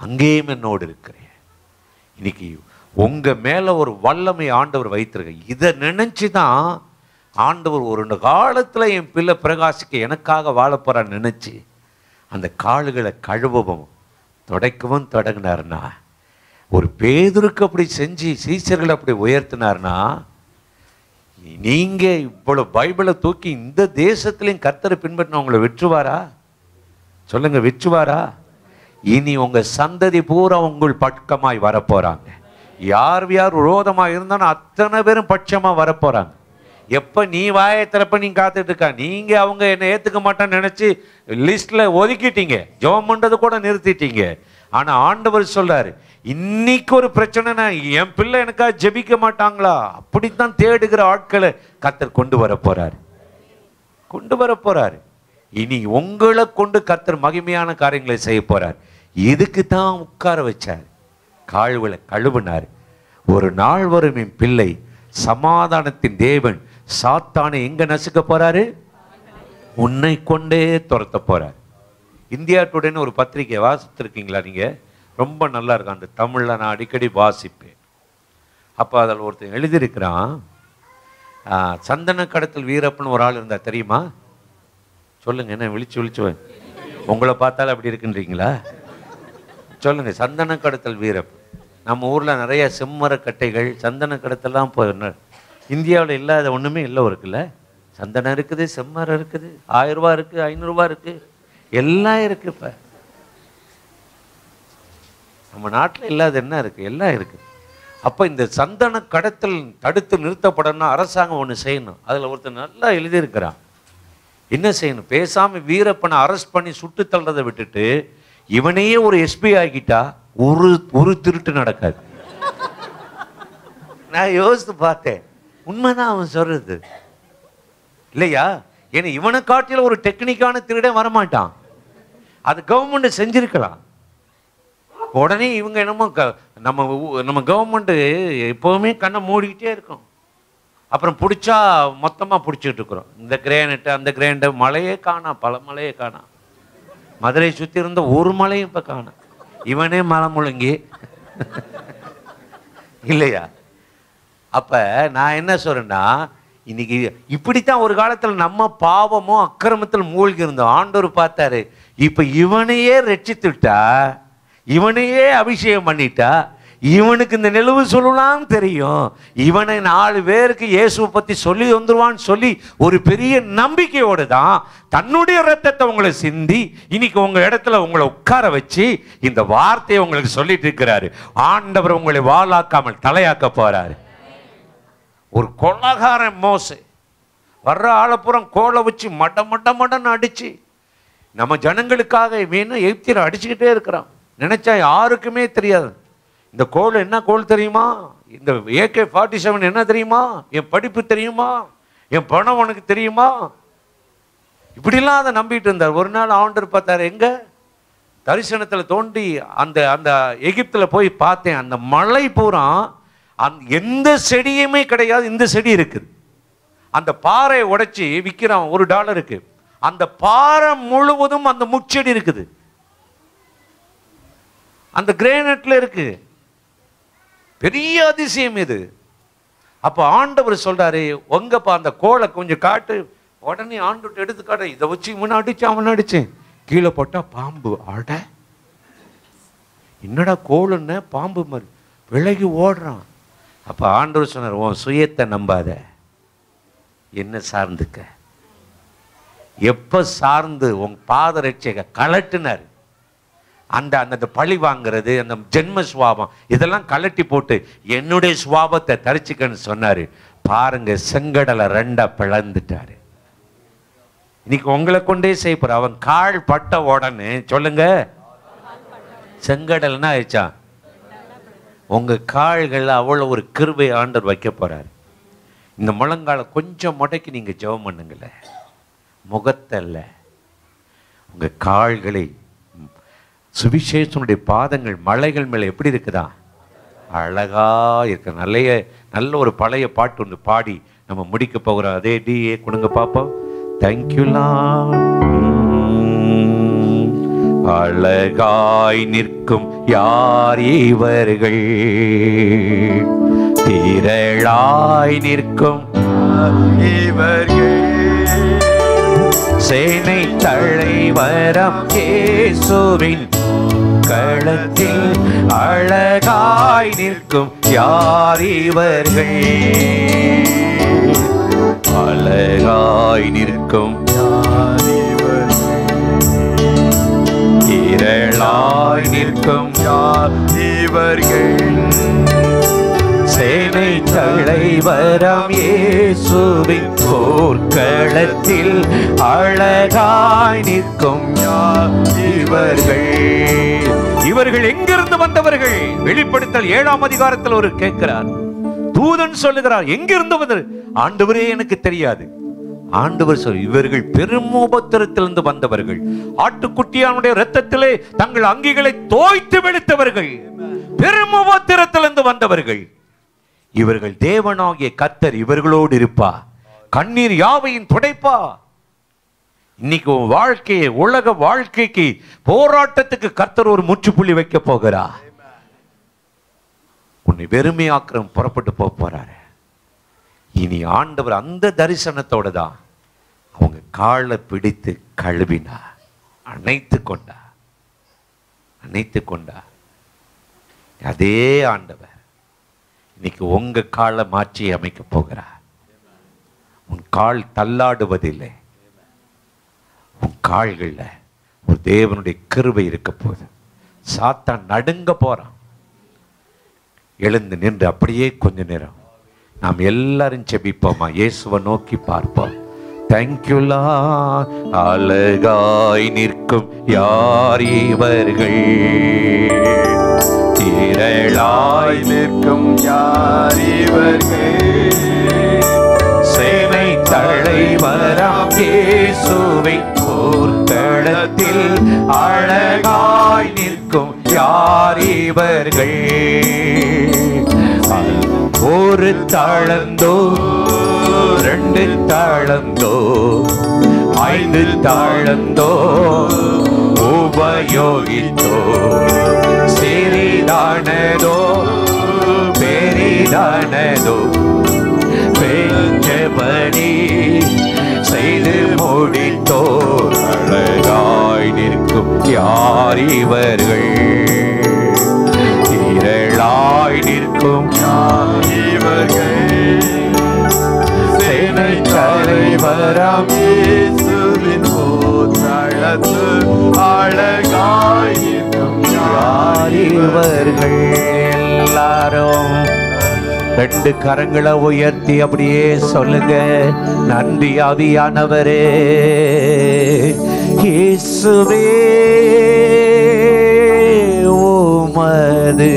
அங்கேயும் என்னோடு இருக்கிறீர். இன்னைக்கு உங்க மேல ஒரு வல்லமை ஆண்டவர் வைத்திருக்க. இதை நினைச்சுதான் ஆண்டவர் ஒரு காலத்துல என் பிள்ளை பிரகாசிக்க எனக்காக வாழ போறான்னு நினைச்சு அந்த கால்களை கழுவவும் துடைக்கவும் தொடங்கினார்னா, ஒரு பேதுருக்கு அப்படி செஞ்சு சீசர்களை அப்படி உயர்த்தினார்னா, நீங்க இவ்வளவு பைபிளை தூக்கி இந்த தேசத்திலையும் கர்த்தரை பின்பற்றின உங்களை வெற்றுவாரா? சொல்லுங்க, வெற்றுவாரா? இனி உங்க சந்ததி பூரா உங்கள் பட்சமாய் வரப்போறாங்க. யார் யார் விரோதமாக இருந்தாலும் அத்தனை பேரும் பட்சமா வரப்போறாங்க. எப்ப நீ வாயை திறப்ப நீ காத்துட்டு இருக்கா. நீங்க அவங்க என்ன ஏத்துக்க மாட்டான்னு நினைச்சு லிஸ்ட்ல ஒதுக்கிட்டீங்க, ஜெபம் பண்றது கூட நிறுத்திட்டீங்க. ஆனா ஆண்டவர் சொல்றாரு, இன்னைக்கு ஒரு பிரச்சனைனா என் பிள்ளை எனக்காக ஜெபிக்க மாட்டாங்களா, அப்படித்தான் தேடுகிற ஆட்களை கர்த்தர் கொண்டு வர போறாரு, கொண்டு வர போறாரு. இனி உங்களை கொண்டு கர்த்தர் மகிமையான காரியங்களை செய்ய போறார். இதுக்கு தான் உட்கார வச்சார், கால்களை கழுவினார். ஒரு நாள் வரும் என் பிள்ளை சமாதானத்தின் தேவன் சாத்தானை எங்க நசுக்க போறாரு? உன்னை கொண்டே துரத்த போறார். இந்தியா டுடேன்னு ஒரு பத்திரிகை வாசித்திருக்கீங்களா நீங்க? ரொம்ப நல்லா இருக்கும், அந்த தமிழ்ல நான் அடிக்கடி வாசிப்பேன். அப்ப அதில் ஒருத்தன் எழுதியிருக்கிறான், சந்தன கடத்தல் வீரப்பன் ஒரு ஆள் இருந்தா தெரியுமா? சொல்லுங்க, என்ன விழிச்சு உங்களை பார்த்தாலும் அப்படி இருக்குன்றீங்களா? சொல்லுங்க, சந்தன கடத்தல் வீரப்பன். நம்ம ஊர்ல நிறைய செம்மர கட்டைகள் சந்தன கடத்தலாம் இந்தியாவில் இல்லாத ஒண்ணுமே இல்லை இருக்குல்ல. சந்தனம் இருக்குது, செம்மரம் இருக்குது, 1000 ரூபா இருக்கு, 500 ரூபா இருக்கு, எல்லாம் இருக்கு. இப்ப நம்ம நாட்டில் இல்லாத என்ன இருக்கு? எல்லாம் இருக்கு. அப்ப இந்த சந்தன கடத்தல் தடுத்து நிறுத்தப்படணும்னா அரசாங்கம் ஒண்ணு செய்யணும். அதுல ஒருத்தர் நல்லா எழுதியிருக்கிறான். என்ன செய்யணும்? பேசாம வீரப்பனை அரெஸ்ட் பண்ணி சுட்டு தள்ளுறதை விட்டுட்டு இவனையே ஒரு எஸ்பி ஆகிட்டா ஒரு திருட்டு நடக்காது. நான் யோசித்து பார்த்தேன், உண்மைதான் அவன் சொல்றது இல்லையா? ஏன்னா இவனை காட்டில ஒரு டெக்னிக்கான திருடன் வரமாட்டான். அது கவர்மெண்ட் செஞ்சிருக்கலாம். உடனே இவங்க என்னமோ நம்ம கவர்மெண்ட் எப்பவுமே கண்ணை மூடிக்கிட்டே இருக்கும். அப்புறம் பிடிச்சா மொத்தமா பிடிச்சிட்டு இருக்கிறோம். இந்த கிரேனட்டு அந்த கிரேனட்டு, மலையே காணா, பல மலையே காணா. மதுரை சுத்தி இருந்த ஒரு மலையும் இப்ப காணா. இவனே மலை முழுங்கி இல்லையா? அப்ப நான் என்ன சொல்றேன்னா, இன்னைக்கு இப்படித்தான் ஒரு காலத்துல நம்ம பாவமும் அக்கிரமத்தில் மூழ்கி இருந்தோம். ஆண்டவர் பார்த்தாரு, இப்ப இவனையே ரட்சித்துட்டா, இவனையே அபிஷேகம் பண்ணிட்டா, இவனுக்கு இந்த நிலவு சொல்லலாம் தெரியும், இவனை 4 பேருக்கு இயேசுவை பத்தி சொல்லி வந்துருவான்னு சொல்லி ஒரு பெரிய நம்பிக்கையோடு தான் தன்னுடைய ரத்தத்தை உங்களை சிந்தி இன்னைக்கு உங்க இடத்துல உங்களை உட்கார வச்சு இந்த வார்த்தையை உங்களுக்கு சொல்லிட்டு இருக்கிறாரு. ஆண்டவர் உங்களை வாளாக்காமல் தலையாக்க போறாரு. ஒரு கொள்ளகாரன் மோசே வர்ற ஆளப்புறம் கோலை வச்சு மடன்னு அடிச்சு நம்ம ஜனங்களுக்காக வேணும் எய்த்திர அடிச்சுக்கிட்டே இருக்கிறான். நினைச்சா யாருக்குமே தெரியாது. இந்த கோல் என்ன கோல் தெரியுமா? இந்த AK-47 என்ன தெரியுமா? என் படிப்பு தெரியுமா? என் பணம் உனக்கு தெரியுமா? இப்படிலாம் அதை நம்பிட்டு இருந்தார். ஒரு நாள் ஆண்டவர் பார்த்தாரு, எங்க தரிசனத்துல தோண்டி அந்த அந்த எகிப்துல போய் பார்த்தேன், அந்த மலை பூரா எந்த செடியுமே கிடையாது, இந்த செடி இருக்குது. அந்த பாறையை உடைச்சி விற்கிறான் $1. அந்த பாறை முழுவதும் அந்த முச்செடி இருக்குது, அந்த கிரேனட்ல இருக்கு. பெரிய அதிசயம் இது. அப்ப ஆண்டவர் சொல்றாரு, உங்கப்பா அந்த கோலை கொஞ்சம் காட்டு. உடனே ஆண்டவர் எடுத்து காட்ட, இதை வச்சு இவனை அடிச்சு அவனை அடிச்சேன், கீழே போட்டா பாம்பு. ஆட என்னடா கோலுன்னு பாம்பு மாதிரி விலகி ஓடுறான். அப்ப ஆண்டவர் சொன்னார், உன் சுயத்தை நம்பாத, என்ன சார்ந்துக்க. எப்ப சார்ந்து உன் பாதரட்சையை கலட்டுனார். அந்த அந்த பழி வாங்கிறது, அந்த ஜென்ம சுவாபம் இதெல்லாம் கலட்டி போட்டு என்னுடைய சுவாபத்தை தரிச்சுக்கன்னு சொன்னாரு. பாருங்க, செங்கடலை 2 பிளந்துட்டாரு. இன்னைக்கு உங்களை கொண்டே செய்யப்படுற அவன் கால் பட்ட உடனே சொல்லுங்க, செங்கடல்னா ஆயிடுச்சா? உங்க கால்கள் அவ்வளவு ஒரு கிருபை ஆண்டவர் வைக்க போறாரு. இந்த முழங்கால கொஞ்சம் முடக்கி நீங்க ஜெபம் பண்ணுங்கள. முகத்தல்ல, உங்க கால்களை. சுவிசேஷனுடைய பாதங்கள் மலைகள் மேல எப்படி இருக்குதா? அழகா இருக்கு. நல்ல ஒரு பழைய பாட்டு ஒன்று பாடி நம்ம முடிக்க போகிறோம். அதே டிஏ கொடுங்க பாப்போம். தேங்க்யூலாம். அழகாய் நிற்கும் யார் இவர்கள், திரளாய் நிற்கும் இவர்கள், சேனை தலைவரம் இயேசுவின் களத்தில் அழகாய் நிற்கும் யார் இவர்கள், அழகாய் நிற்கும் யார் இவர்கள், திரளாய் நிற்கும் யார் இவர்கள், சேனை தலைவரம் இயேசுவின் போர்க்களத்தில் அழகாய் நிற்கும் யார் இவர்கள். இவர்கள் எங்கிருந்து வந்தவர்கள்? வெளிப்படுத்தல் 7ஆம் அதிகாரத்தில் ஒரு கேட்கிறார். தூதன் சொல்லுகிறார், எங்கிருந்து வந்தது? ஆண்டவரே எனக்கு தெரியாது. ஆண்டவர் சொல், இவர்கள் பெரும் உபத்திரத்திலிருந்து வந்தவர்கள், ஆட்டுக்குட்டியானுடைய இரத்தத்திலே தங்கள் அங்கிகளை தோய்த்து வெளுத்தவர்கள், பெரும் உபத்திரத்திலிருந்து வந்தவர்கள். இவர்கள் தேவனாகிய கர்த்தர் இவர்களோடு இருப்பா, கண்ணீர் யாவையும் துடைப்பா. இன்னைக்கு வாழ்க்கையை, உலக வாழ்க்கைக்கு, போராட்டத்துக்கு கர்த்தர் ஒரு முற்றுப்புள்ளி வைக்க போகிறார். உன்னை வெறுமையாக்கிறம் புறப்பட்டு போறாரு. இனி ஆண்டவர் அந்த தரிசனத்தோட தான் அவங்க காலை பிடித்து கழுவினா, அணைத்து கொண்டா. அதே ஆண்டவர் இன்னைக்கு உங்க காலை மாற்றி அமைக்க போகிறார். உன் கால் தள்ளாடுவதில்லை, உன் கால்கள்ல ஒரு தேவனுடைய கிருபை இருக்க போகுது. சாத்தான் நடுங்க போறான். எழுந்து நின்று அப்படியே கொஞ்ச நேரம் நாம் எல்லாரும் செபிப்போமா? இயேசுவை நோக்கி பார்ப்போம். தேங்க்யூலா. அழகாய் நிற்கும் யார் இவர்கள், திரளாய் நிற்கும் யார் இவர்கள், சேனை தலைவராம் இயேசுவை போர்க்களத்தில் அழகாய் நிற்கும் யார் இவர்கள். ஒரு தாளந்தோ, 2 தாளந்தோ, 5 தாளந்தோ உபயோகித்தோ, சிறிதானதோ பெரிதானதோ பெஞ்சபடி செய்து முடித்தோ, அழகாய் நிற்கும் யார் இவர்கள், திரளாய் நிற்கும் யார் இவர்கள், சேனை தலைவராம் இயேசுவின் போர்க்களத்து அழகாய் நிற்கும் யார் இவர்கள். எல்லாரும் 2 கரங்களை உயர்த்தி அப்படியே சொல்லுங்க. நன்றி ஆவியானவரே, இயேசுவே உமது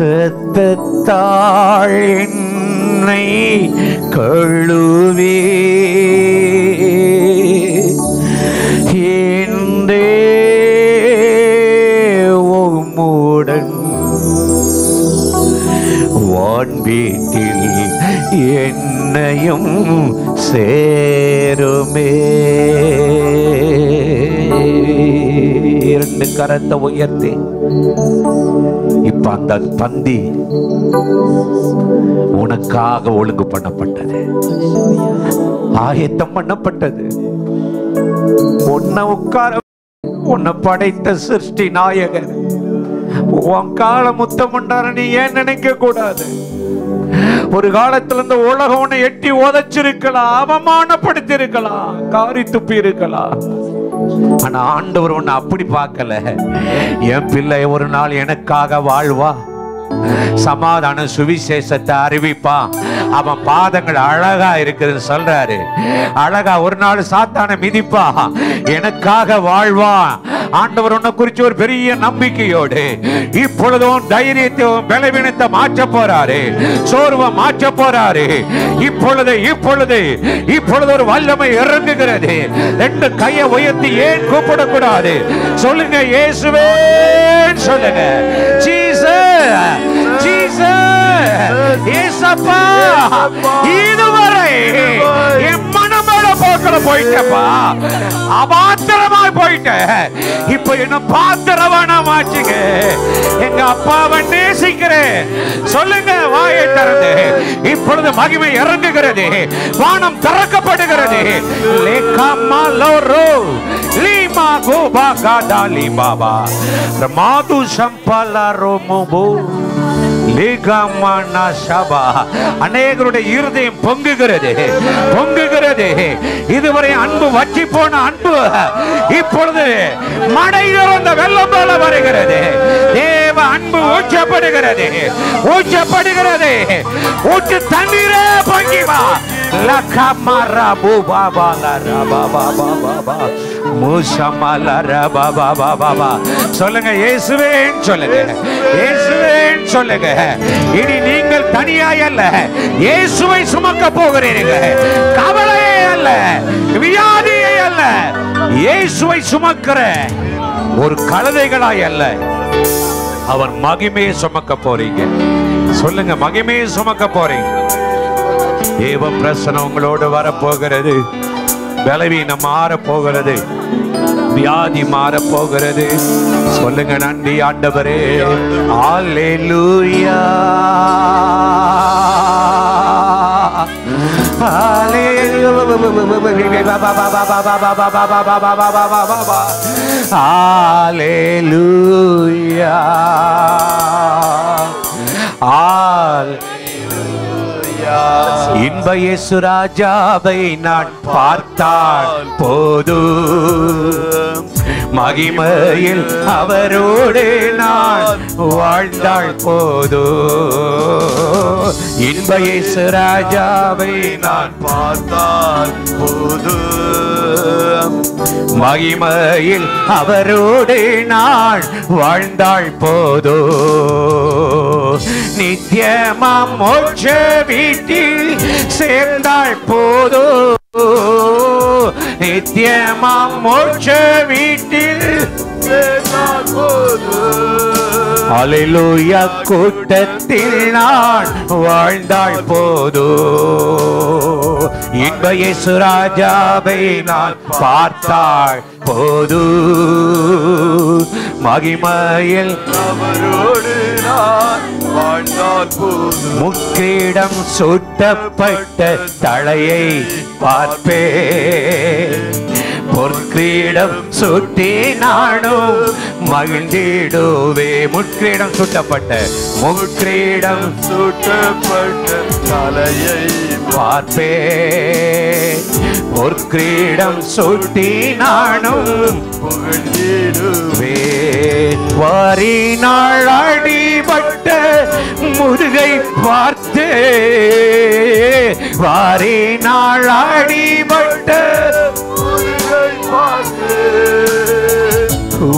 இரத்தத்தால் என்னை கழுவி உம்முடன் வான்வீட்டில் என்னையும் சேருமே. 2 கரத்தை உயர்த்தி இப்ப அந்த பந்தி உனக்காக ஒழுங்கு பண்ணப்பட்டது, ஆயத்தம் பண்ணப்பட்டது. உன்னை உட்கார, உன்னை படைத்த சிருஷ்டி நாயகர் உன் கால முத்தம் உண்டார நீ ஏன் நினைக்க கூடாது? ஒரு காலத்துல இந்த உலகம் உன்னை எட்டி உதைச்சிருக்கலாம், அவமானப்படுத்தி இருக்கலாம், காரி துப்பி இருக்கலாம். ஆனா ஆண்டவர் உன்னை அப்படி பார்க்கல. என் பிள்ளை ஒரு நாள் எனக்காக வாழ்வா, சமாதான சுவிசேஷத்தை அறிவிப்பான். அவன் பாதங்கள் அழகா இருக்குதுன்னு சொல்றாரு. அழகா ஒரு நாள் சாத்தானை மிதிப்பா, எனக்காக வாழ்வான். ஆண்டவர் உன்னை குறிச்சு ஒரு பெரிய நம்பிக்கையோடு இப்பொழுதும் தைரியத்தையும் பலவீனத்தை மாற்ற போறாரு, சோர்வை மாற்ற போறாரு. இப்பொழுது இப்பொழுது இப்பொழுது ஒரு வல்லமை இறங்குகிறது. ரெண்டு கையை உயர்த்தி ஏன் கூப்பிடக்கூடாது? சொல்லுங்க இயேசுவே சொல்லுங்க. ஜீசஸ் ஜீசஸ் இயேசப்பா, இதுவரை என் மனமேல போக்கல போயிட்டப்பா, அபாத்திரமாய் போயிட்டேன். இப்ப என்ன பாத்திரவானா மாச்சுங்க. எங்க அப்பாவை நேசிக்கிறேன். சொல்லுங்க வாயை திறந்து. இப்பொழுது மகிமை இறங்குகிறது, வானம் திறக்கப்படுகிறது. லேகாமா லோரோ லீமா கோபா காடாலி பாபா மாது சம்பலா ரோமோபோ லேகாமானா ஷபா. அநேகருடைய இருதயம் பொங்குகிறது பொங்குகிறது. இதுவரை அன்பு வற்றி போன அன்பு இப்பொழுது மடை திறந்த வெள்ளம் போல வருகிறது. தேவ அன்பு ஊற்றப்படுகிறது ஊற்றப்படுகிறது. ஊற்று தண்ணீரே பொங்கி வா. லகமரா பூபாபா லரபா பாபா பாபா மூஷமல ரபா பாபா பாபா. சொல்லுங்க இயேசுவே சொல்லுங்க, இயேசுவே சொல்லுங்க. இனி நீங்கள் தனியாய் அல்ல, இயேசுவை சுமக்க போகிறீர்கள். கவலையே அல்ல, வியாதியே அல்ல, இயேசுவை சுமக்கிற ஒரு கழுதைகளாய் அல்ல, அவர் மகிமையை சுமக்க போறீங்க. சொல்லுங்க மகிமையை சுமக்க போறீங்க. தேவ பிரசனம் உங்களோடு வரப்போகிறது. பலவீனம் மாற போகிறது, வியாதி மாற போகிறது. சொல்லுங்க நன்றி ஆண்டவரே. அல்லேலூயா இன்ப இயேசு ராஜாவை நான் பார்த்தால் போதும், மகிமையில் அவரோடு நான் வாழ்ந்தாள் போதும். இன்ப இயேசு ராஜாவை நான் பார்த்தால் போதும், மகிமையில் அவரோடு நான் வாழ்ந்தாள் போதும். நித்தியமாம் மோட்ச வீட்டில் சேர்ந்தாள் போதும், நித்தியமாம் மோட்ச வீட்டில் சேர்ந்தாள் போதும். அல்லேலூயா கூட்டத்தில் நான் வாழ்ந்தாள் போதும். இன்ப இயேசு ராஜாவை நான் பார்த்தாள் போதும், மகிமையில் அவரோடு நான் வாழ்ந்தாள் போதும். முக்கிடம் சூட்டப்பட்ட தலையை பார்ப்பேன், பொற்கிரீடம் சுட்டி நானும் மகிழ்ந்திடுவே. முக்கிரீடம் சூட்டப்பட்ட முக்கிரீடம் சூட்டப்பட்ட தலையை பார்ப்பேன், பொற்கிரீடம் சுட்டி நானும் மகிழ்ந்திடுவே. வாரினாள் அடிபட்ட முதுகை பார்த்து, வாரினாள் அடிபட்ட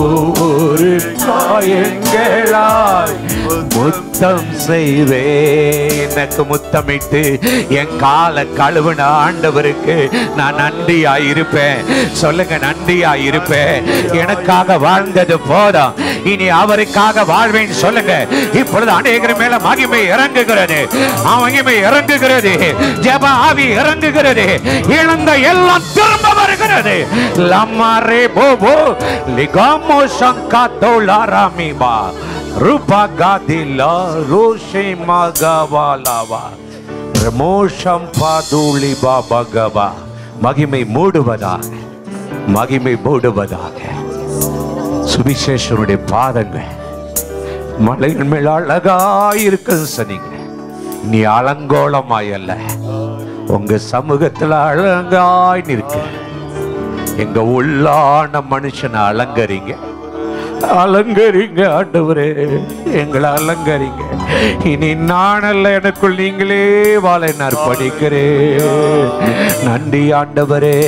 ஒவ்வொரு காயங்களாய் முத்தம் செய்வே. எனக்கு முத்தமிட்டு என் கால கழுவுன ஆண்டவருக்கு நான் நன்றியாயிருப்பேன். சொல்லுங்க நன்றியாயிருப்பேன். எனக்காக வாழ்ந்தது போதும், இனி அவருக்காக வாழ்வேன். சொல்லுங்க. இப்பொழுது அநேகர் மேல மகிமை இறங்குகிறது, மகிமை இறங்குகிறது, ஜெப ஆவி இறங்குகிறது, இழந்த எல்லாம் திரும்ப வருகிறது. லம்மாரே போபோ லிகாமோ சங்கா தோலாராமிபா ரூபா காதிலா ரோஷே மகவாலாவா பிரமோஷம் பாதுலி பாபகவா. மகிமை மூடுவதாக, மகிமை மூடுவதாக. சுவிசேஷனுடைய பாதங்கள் மலையின் மேல் அழகாயிருக்க சொன்னீங்க. நீ அலங்கோலமாய் அல்ல, உங்க சமூகத்துல அழகாய் நிற்க. எங்க உள்ளான மனுஷனை அலங்கரிங்க, அலங்கரிங்க ஆண்டவரே, எங்களை அலங்கரிங்க. இனி நான் அல்ல, எனக்குள் நீங்களே வாழ நான் படிக்கிறேன். நன்றி ஆண்டவரே.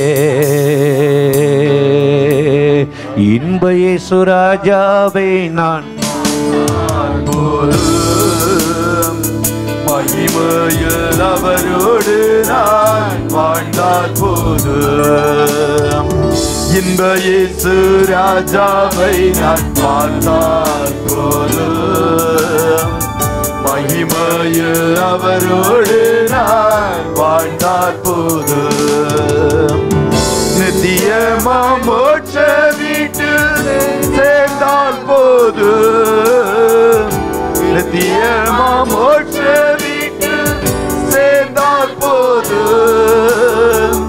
இன்ப இயேசு ராஜாவை நான் மகிமையில் அவரோடு நான் வாழ்ந்தால் போதும். இன்ப இயேசு ராஜாவை நான் பார்த்தால் போதும். மகிமையில் அவரோடு நான் வாழ்ந்தால் போதும். நித்தியமா மோட்ச வீட்டில் சேர்ந்தால் போதும். நித்தியமா மோட்ச வீட்டில் சேர்ந்தால் போதும்.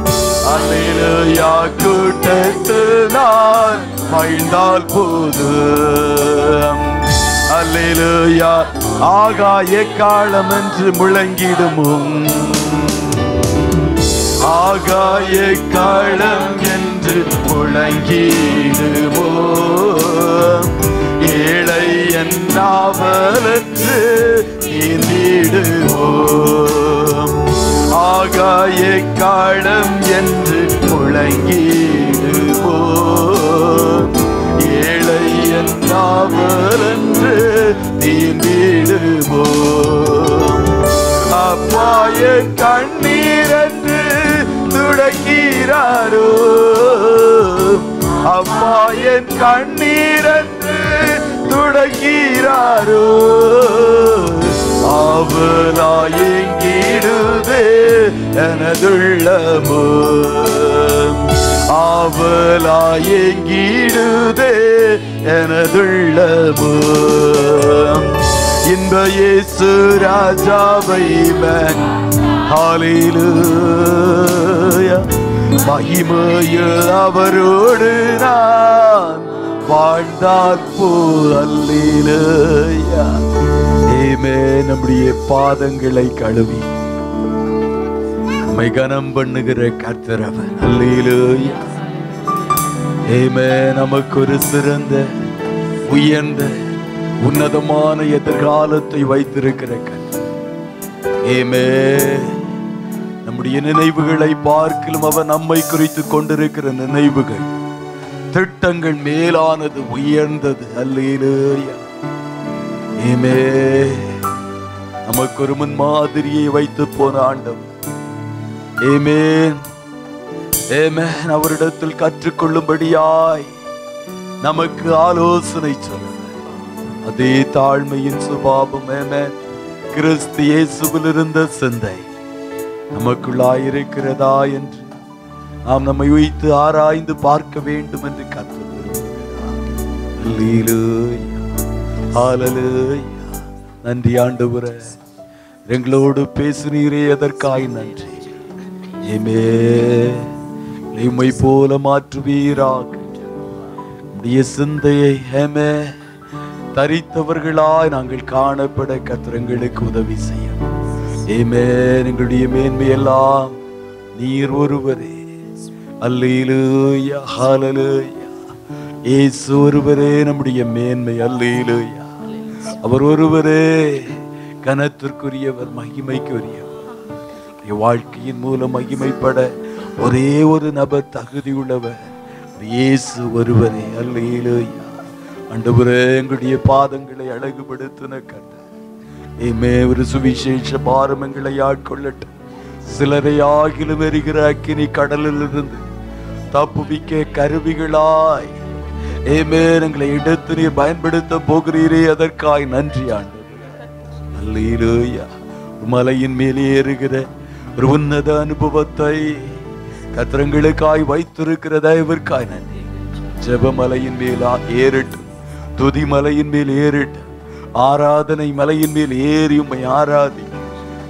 அல்லேலூயா கூட்டத்து நான் மகிழ்ந்தால் போதும். அல்லேலூயா ஆகாய காலம் என்று முழங்கிடுமும். ஆகாய காலம் என்று முழங்கிடுவோம். ஏழை என்னாவலற்று நீந்திடுவோம். ஆகாய காலம் என்று முழங்கிடுவோம். ஏழை என்னாவலற்று நீந்திடுவோம். அப்பாய கண்ணீர் என்று துடைக்கிறாரோ. அப்பா என் கண்ணீர் என்று துடைக்கிறாரோ. ஆவலாயங்கிடுதே எனதுள்ளமோ. ஆவலாயங்கிடுதே எனதுள்ளமோ. இன்ப இயேசு ராஜாவை ஹல்லேலூயா. மகிமையில் அவரோடு நான் வாழ்ந்தால் போல். அல்லேலூயா. ஆமென். நம்முடைய பாதங்களை கழுவி நம்மை கனம் பண்ணுகிற கர்த்தர் அவர். அல்லேலூயா. ஆமென். நமக்கு ஒரு சிறந்த உயர்ந்த உன்னதமான எதிர்காலத்தை வைத்திருக்கிற கர்த்தர். ஆமென். நம்முடைய நினைவுகளை பார்க்கிலும் அவர் நம்மை குறித்து கொண்டிருக்கிற நினைவுகள் திட்டங்கள் மேலானது, உயர்ந்தது. அல்லேலூயா. ஆமென். நமக்கு ஒரு முன்மாதிரியை வைத்து போன ஆண்டவர். ஆமென். ஆமென். அவரிடத்தில் கற்றுக்கொள்ளும்படியாய் நமக்கு ஆலோசனை சொல்ல அதே தாழ்மையின் சுபாவம். ஆமென். கிறிஸ்து இயேசுவில் இருந்த சிந்தை நமக்குள்ளாயிருக்கிறதா என்று நாம் நம்மை வைத்து ஆராய்ந்து பார்க்க வேண்டும் என்று கர்த்தர் விரும்புகிறார். அல்லேலூயா. ஹல்லேலூயா. நன்றி ஆண்டவரே, எங்களோடு பேசுனீரே, அதற்காய் நன்றி. ஆமென். உம்மை போல மாற்றுவீராக. உம்முடைய சிந்தையை ஆமென் தரித்தவர்களாய் நாங்கள் காணப்பட கர்த்தர் எங்களுக்கு உதவி செய்யும். ஆமென். எங்களுடைய மேன்மையெல்லாம் நீர் ஒருவரே. அல்லேலூயா. ஹல்லேலூயா. இயேசு ஒருவரே நம்முடைய மேன்மை. அல்லேலூயா. அவர் ஒருவரே கனத்திற்குரியவர், மகிமைக்குரியவர். வாழ்க்கையின் மூலம் மகிமைப்பட ஒரே ஒரு நபர் தகுதியுள்ளவர், இயேசு ஒருவரே. அல்லேலூயா. ஆண்டவரே, எங்களுடைய பாதங்களை அழகுபடுத்தின கர்த்தர். ஆமென். ஒரு சுவிசேஷ பாரம் எங்களை ஆட்கொள்ளட்டும். சிலரை ஆகிலும் எரிகிற அக்கினி கடலில் இருந்து தப்புவிக்க கருவிகளாய் ஆமென் எங்களை எடுத்து நீர் பயன்படுத்த போகிறீரே, அதற்காய் நன்றி ஆண்டவரே. அல்லேலூயா. மலையின் மேலே ஏறுகிற ஒரு உன்னத அனுபவத்தை கர்த்தர்களுக்காய் வைத்திருக்கிற தயவிற்காய் நன்றி. ஜெபமலையின் மேல் ஏறட்டும், துதி மலையின் மேல் ஏறட்டும், ஆராதனை மலையின் மேல் ஏறி உம்மை ஆராதி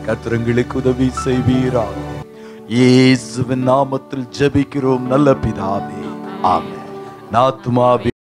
கர்த்தர்களுக்கு உதவி செய்வீராக. இயேசுவின் நாமத்தில் ஜெபிக்கிறோம் நல்ல பிதாவே. ஆமென். ஆத்துமாவே